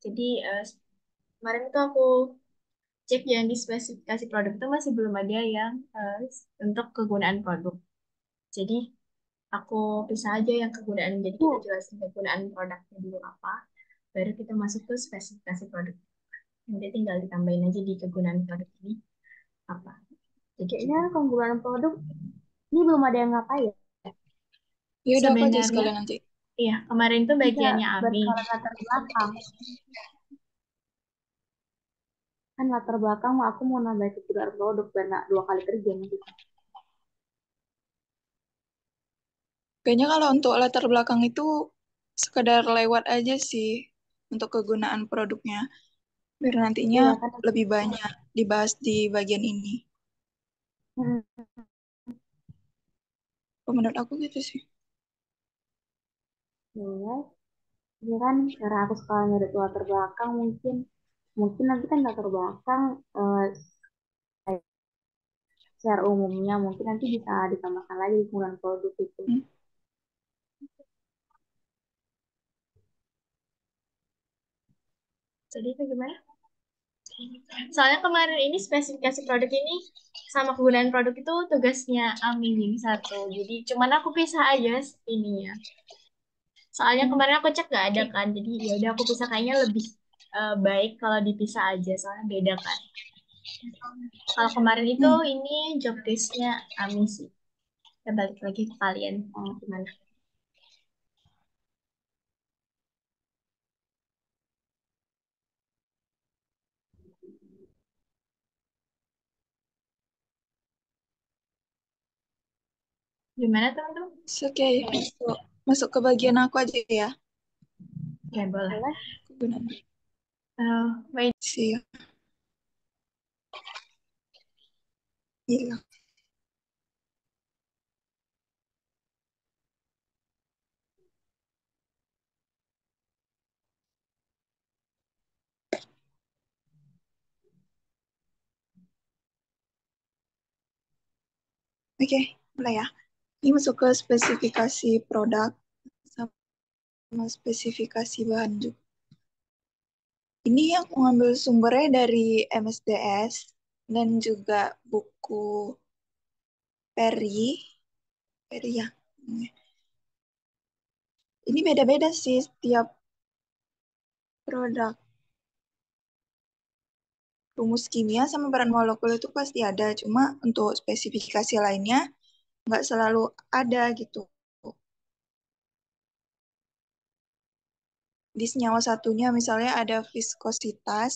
Jadi kemarin itu aku cek yang di spesifikasi produk itu masih belum ada yang untuk kegunaan produk. Jadi aku pisah aja yang kegunaan. Jadi kita Tuh, jelasin kegunaan produknya dulu apa, baru kita masuk ke spesifikasi produk. Nanti tinggal ditambahin aja di kegunaan produk ini apa. Jadi kayaknya gitu. penggunaan produk ini belum ada yang ngapain. Ya udah aku aja Sebenarnya, sekalian nanti. iya kemarin tuh Bisa bagiannya Ami. berskala latar belakang. Kan latar belakang aku mau nambah kegunaan produk biar nggak 2 kali kerja nanti. Kayaknya kalau untuk latar belakang itu sekedar lewat aja sih untuk kegunaan produknya. Biar nantinya Iya kan. lebih banyak dibahas di bagian ini. Hmm, Menurut aku gitu sih. boleh. Ini kan cara aku sekarang nyari latar belakang mungkin mungkin nanti kan latar belakang secara umumnya mungkin nanti bisa ditambahkan lagi di penggunaan produk itu. Hmm. Jadi itu gimana? Soalnya kemarin ini spesifikasi produk ini sama kegunaan produk itu tugasnya Ami ini satu. Jadi cuman aku pisah aja ininya. Soalnya kemarin aku cek nggak ada kan. Jadi ya udah aku pisah kayaknya lebih baik kalau dipisah aja soalnya beda kan. Kalau kemarin itu ini job desk-nya Ami sih. Kita balik lagi ke kalian. Gimana? Gimana teman-teman? Oke, masuk ke bagian aku aja ya. Ya boleh. Boleh? Kegunaan Baik. sih ya. Hilang. Oke, mulai ya. Ini masuk ke spesifikasi produk sama spesifikasi bahan juga. Ini aku ngambil sumbernya dari MSDS dan juga buku Peri ya. Ini beda-beda sih setiap produk. Rumus kimia sama peran molekul itu pasti ada, cuma untuk spesifikasi lainnya nggak selalu ada gitu. Di senyawa satunya misalnya ada viskositas,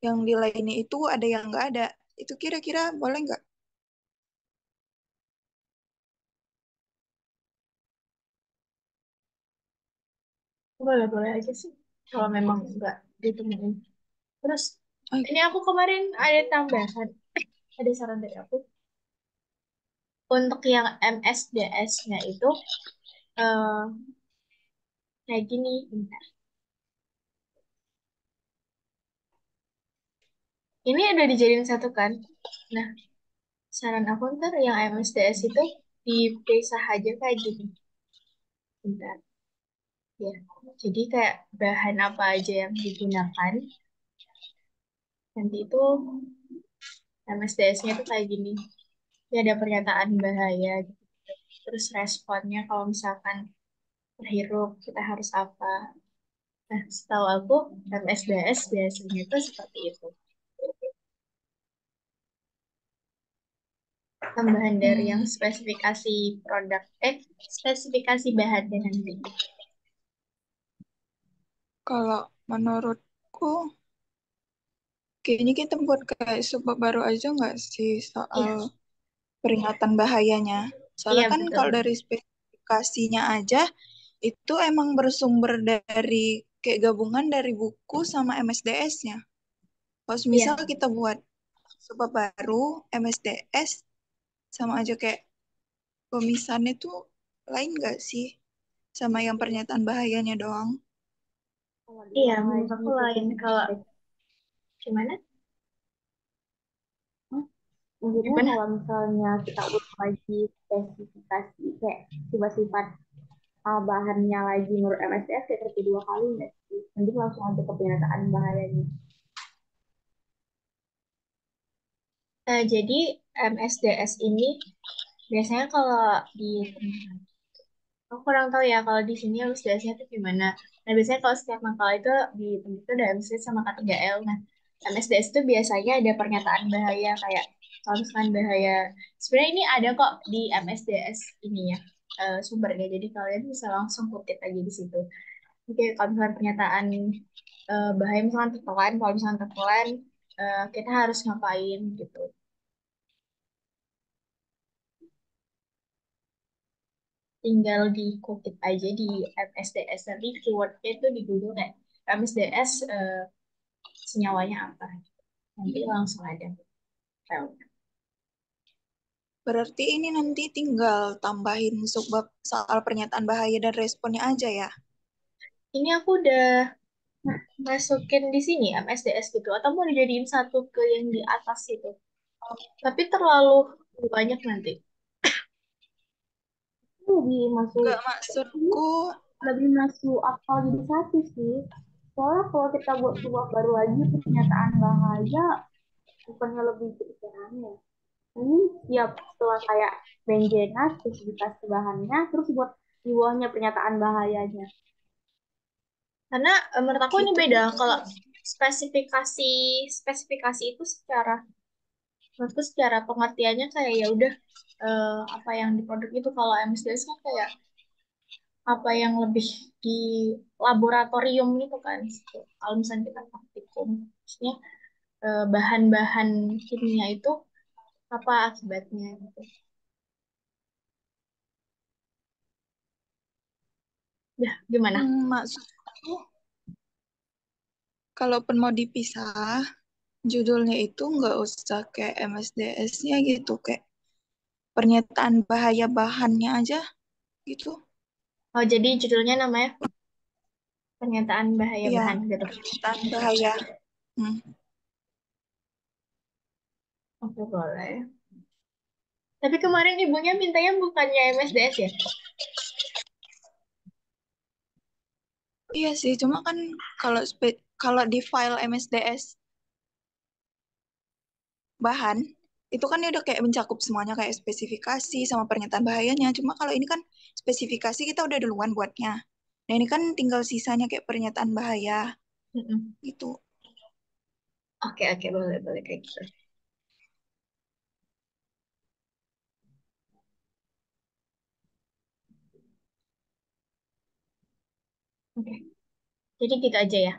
yang di lainnya itu ada yang nggak ada. Itu kira-kira boleh nggak? Boleh-boleh aja sih. Kalau memang nggak ditemuin. Terus ini Oke. aku kemarin ada tambahan. Ada saran dari aku. Untuk yang MSDS-nya itu eh, kayak gini. Bentar. Ini udah dijadiin satu kan. Nah, saran aku ntar yang MSDS itu dipisah aja kayak gini. Bentar. Ya. Jadi kayak bahan apa aja yang digunakan. Nanti itu MSDS-nya itu kayak gini. Ya ada pernyataan bahaya gitu. Terus responnya kalau misalkan terhirup kita harus apa. Nah, setahu aku MSDS biasanya itu seperti itu. Tambahan dari yang spesifikasi produk, spesifikasi bahannya nanti. Kalau menurutku, kayaknya kita buat kayak subbab baru aja nggak sih soal Iya, peringatan bahayanya. iya Soalnya kan betul. kalau dari spesifikasinya aja, itu emang bersumber dari kayak gabungan dari buku sama MSDS-nya. Kalau misal Iya, kita buat subbab baru, MSDS, sama aja kayak pemisahannya tuh lain nggak sih? Sama yang pernyataan bahayanya doang. Kalau iya diulang menurut lagi aku lain kalau spesifikasi Gimana? Maksudnya Gimana? kalau misalnya kita udah lagi spesifikasi kayak sifat-sifat bahannya lagi menurut MSDS kayak terjadi 2 kali nggak sih? Nanti langsung aja ke pernyataan bahayanya. Jadi MSDS ini biasanya kalau di aku kurang tahu ya kalau di sini MSDS-nya itu gimana. Nah biasanya kalau setiap makalah itu di tempat itu ada MSDS sama K3L. Nah MSDS itu biasanya ada pernyataan bahaya kayak kalau misalkan bahaya. Sebenarnya ini ada kok di MSDS ini ya sumbernya. Jadi kalian bisa langsung kutip aja di situ. Oke, kalau misalkan pernyataan bahaya misalkan tertelan, kalau misalkan tertelan kita harus ngapain gitu. Tinggal dikutip aja di MSDS nanti keywordnya itu di Google kayak MSDS senyawanya apa nanti langsung ada filenya. Berarti ini nanti tinggal tambahin subbab soal pernyataan bahaya dan responnya aja ya. Ini aku udah masukin di sini MSDS gitu atau mau dijadiin satu ke yang di atas itu tapi terlalu banyak nanti. Itu lebih masuk, Enggak, maksudku lebih masuk akal jadi satu sih. Soalnya kalau kita buat sebuah baru lagi pernyataan bahaya, bukannya lebih sederhana ya. Ini siap setelah kayak Benjena spesifikasi bahannya, terus buat di bawahnya pernyataan bahayanya. Karena menurut aku ini gitu. beda kalau spesifikasi spesifikasi itu secara menurutku secara pengertiannya kayak ya udah apa yang di produk itu kalau MSDS kan kayak apa yang lebih di laboratorium gitu kan. Kalau misalnya kita praktikum, maksudnya bahan-bahan kimia itu apa akibatnya gitu. Ya, gimana? Maksudku kalaupun mau dipisah, judulnya itu nggak usah kayak MSDS-nya gitu, kayak pernyataan bahaya bahannya aja gitu. Oh, jadi judulnya namanya pernyataan bahaya Iya, bahan gitu. pernyataan bahaya. Hmm. Oke, boleh. Tapi kemarin ibunya mintanya bukannya MSDS ya? Iya sih, cuma kan kalau di file MSDS bahan itu kan dia udah kayak mencakup semuanya kayak spesifikasi sama pernyataan bahayanya. Cuma kalau ini kan spesifikasi kita udah duluan buatnya. Nah ini kan tinggal sisanya kayak pernyataan bahaya Mm-mm. gitu. Oke, oke, boleh, boleh kayak gitu. Oke, jadi gitu aja ya.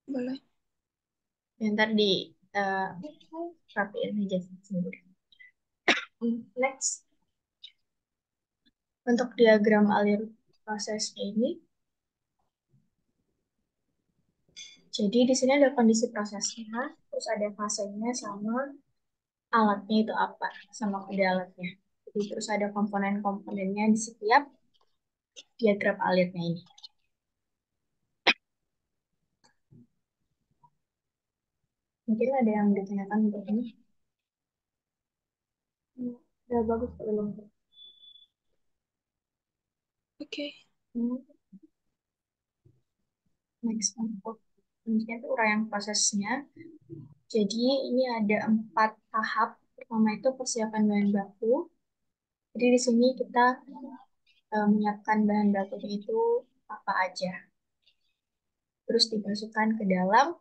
Boleh. Ntar di uh, rapiin aja sendiri. Next, untuk diagram alir prosesnya ini, jadi di sini ada kondisi prosesnya, terus ada fasenya sama alatnya itu apa, sama kode alatnya. Jadi terus ada komponen-komponennya di setiap diagram alirnya ini. Mungkin ada yang ditanyakan untuk ini. Udah bagus belum? Oke. Hmm, Next, untuk ini itu uraian prosesnya. Jadi ini ada 4 tahap. Pertama itu persiapan bahan baku. Jadi di sini kita menyiapkan bahan bakunya itu apa aja. Terus dimasukkan ke dalam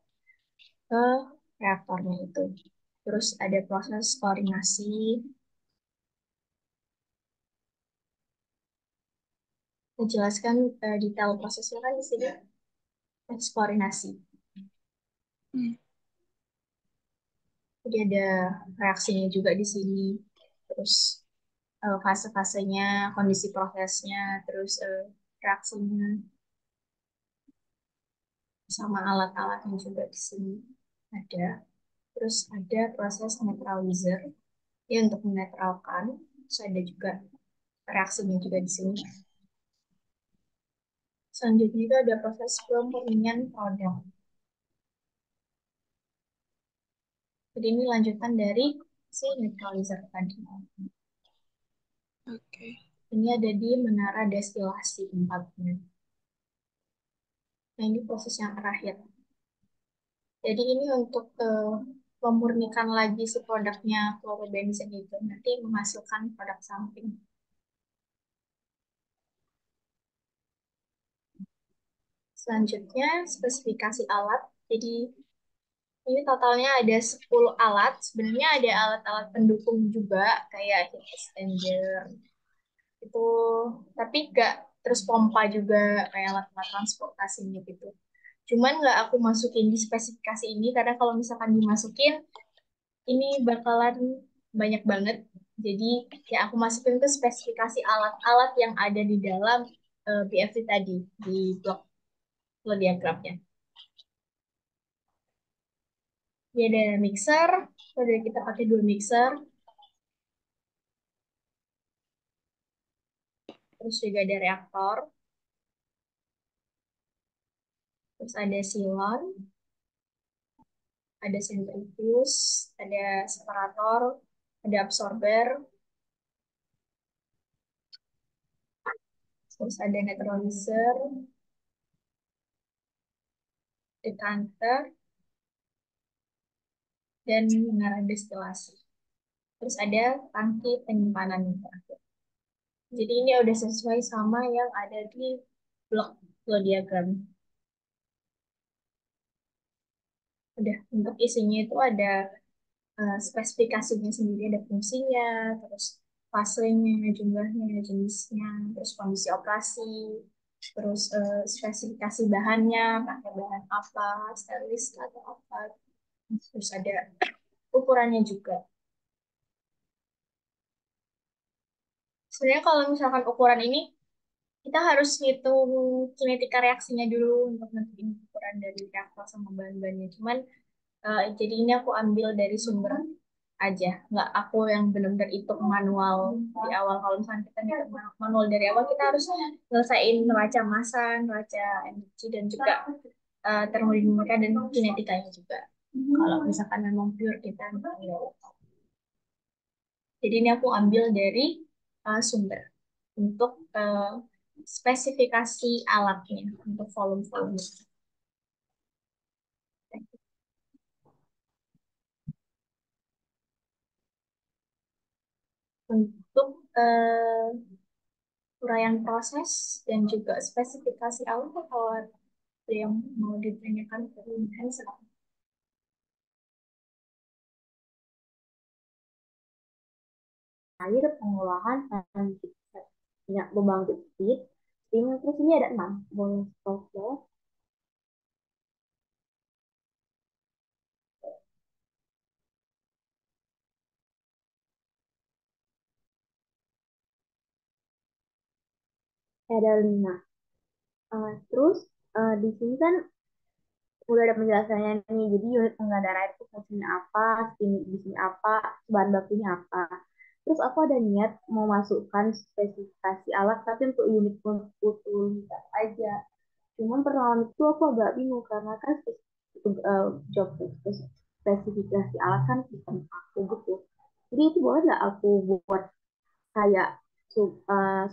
ke reaktornya itu. Terus ada proses koordinasi. Dijelaskan detail prosesnya kan di sini. Proses koordinasi. Hmm. Jadi ada reaksinya juga di sini. Terus fase-fasenya, kondisi prosesnya, terus reaksinya, sama alat-alatnya juga di sini ada. Terus ada proses netralizer ya untuk menetralkan. Terus ada juga reaksinya juga di sini. Selanjutnya itu ada proses pemurnian produk. Jadi ini lanjutan dari si neutralizer tadi. Oke. Ini ada di menara destilasi tempatnya. Nah, ini proses yang terakhir. Jadi ini untuk memurnikan lagi si produknya chlorobenzen itu, nanti menghasilkan produk samping. Selanjutnya, spesifikasi alat. Jadi ini totalnya ada 10 alat. Sebenarnya ada alat-alat pendukung juga, kayak heat exchanger, itu, tapi nggak terus pompa juga kayak alat-alat transportasinya gitu. Cuman nggak aku masukin di spesifikasi ini, karena kalau misalkan dimasukin, ini bakalan banyak banget. Jadi ya aku masukin ke spesifikasi alat-alat yang ada di dalam BFT tadi, di blok flow diagramnya. Dia ada mixer, jadi kita pakai dua mixer. Terus juga ada reaktor. Terus ada silon, ada centrifuge, ada separator, ada absorber, terus ada neutralizer, decanter, dan menara destilasi. Terus ada tangki penyimpanan yang terakhir. Jadi ini udah sesuai sama yang ada di blok flow diagram. Udah, untuk isinya itu ada spesifikasinya sendiri, ada fungsinya, terus fasenya, jumlahnya, jenisnya, terus kondisi operasi, terus spesifikasi bahannya, pakai bahan apa, stainless atau apa, terus ada ukurannya juga. Sebenarnya kalau misalkan ukuran ini, kita harus ngitung kinetika reaksinya dulu untuk nentuin ukuran dari reaktor sama bahan-bahannya. Cuman jadi ini aku ambil dari sumber aja, nggak aku yang benar-benar hitung manual di awal. Kalau misalnya kita ngitung manual dari awal, kita harus nyelesain neraca massa, neraca energi, dan juga termodinamika dan kinetikanya juga. Kalau misalkan memang pure kita ambil. Jadi ini aku ambil dari sumber untuk spesifikasi alatnya, untuk volume-volume. Untuk uraian proses dan juga spesifikasi alat, kalau ada yang mau ditanyakan ke Hansa. Air, pengolahan, minyak pembangkit listrik, steam, terus ini ada 6. Boleh stop ya. Ada 5. Terus di sini kan udah ada penjelasannya nih. Jadi unit penggandaan air itu fungsinya apa, steam di sini apa, bahan bakunya apa. Terus aku ada niat mau masukkan spesifikasi alat, tapi untuk unit utilitas aja. Cuman pertama itu aku agak bingung karena kan job spesifikasi alat kan sistem aku gitu. Jadi itu boleh nggak aku buat kayak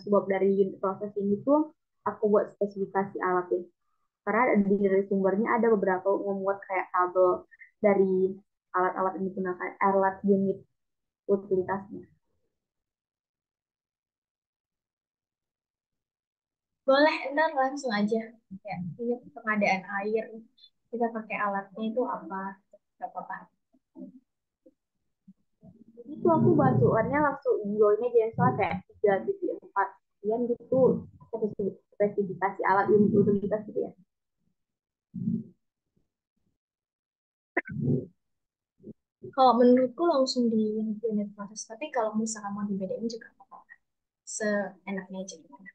sebab dari unit proses ini tuh aku buat spesifikasi alatnya. Karena di dari sumbernya ada beberapa membuat kayak tabel dari alat-alat yang digunakan, alat unit utilitasnya. Boleh, ntar langsung aja. Ya, ini pengadaan air, kita pakai alatnya itu apa, nggak apa-apa. Itu aku bantuannya langsung join aja soal kayak 3.4 sekian gitu spesifikasi alat unit utilitas gitu ya. Kalau menurutku langsung di unit proses, tapi kalau misalkan mau dibedain juga apa-apa. Seenaknya aja gimana.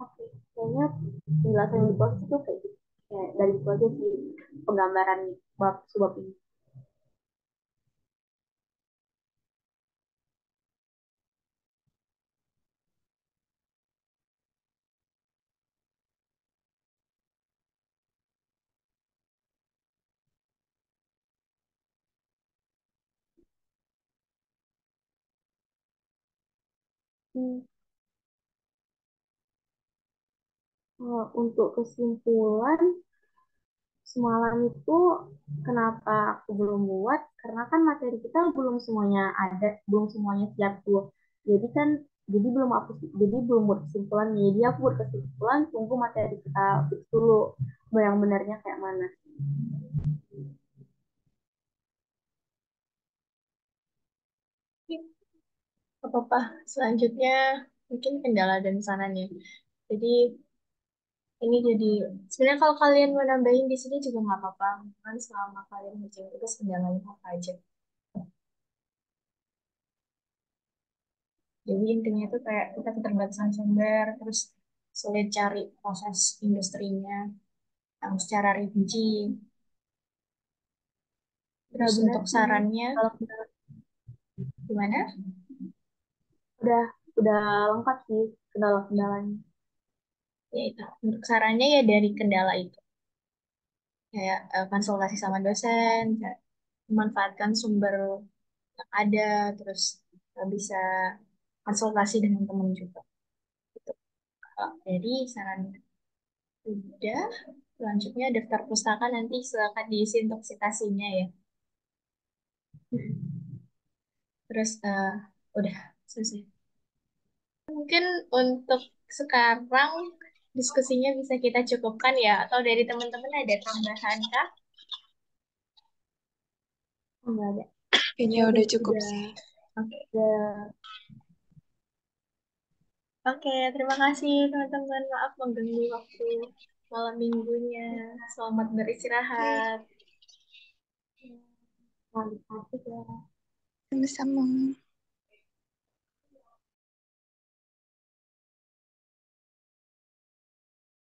Oke, kayaknya penjelasan di pos itu kayak gitu. Kayak dari itu aja sih penggambaran bab sebab ini. Hmm, untuk kesimpulan, semalam itu kenapa aku belum buat? Karena kan materi kita belum semuanya ada, belum semuanya siap tuh. Jadi kan, jadi belum buat kesimpulan. Jadi aku buat kesimpulan, tunggu materi kita fix dulu, yang benarnya kayak mana. Apa-apa. Selanjutnya mungkin kendala dan sarannya. Jadi ini jadi sebenarnya kalau kalian mau nambahin di sini juga nggak apa-apa. Kan selama kalian ngerjain tugas kendalanya apa aja. Jadi intinya itu kayak kita keterbatasan sumber, terus sulit cari proses industrinya yang secara rinci. Udah Terus benar untuk sih, sarannya kalau gimana? udah udah lengkap sih kendala-kendalanya. Ya itu. Untuk sarannya ya dari kendala itu. Kayak konsultasi sama dosen, kayak memanfaatkan sumber yang ada, terus bisa konsultasi dengan teman juga. Gitu. Kalau dari saran udah, selanjutnya daftar pustaka nanti silakan diisi untuk citasinya ya. Terus udah selesai. Mungkin untuk sekarang diskusinya bisa kita cukupkan ya, atau dari teman-teman ada tambahan kah? Enggak ada. Kayaknya udah cukup sih. Oke. Udah. Oke, terima kasih teman-teman. Maaf mengganggu waktu malam minggunya. Selamat beristirahat. Lanjut ya. Sama-sama.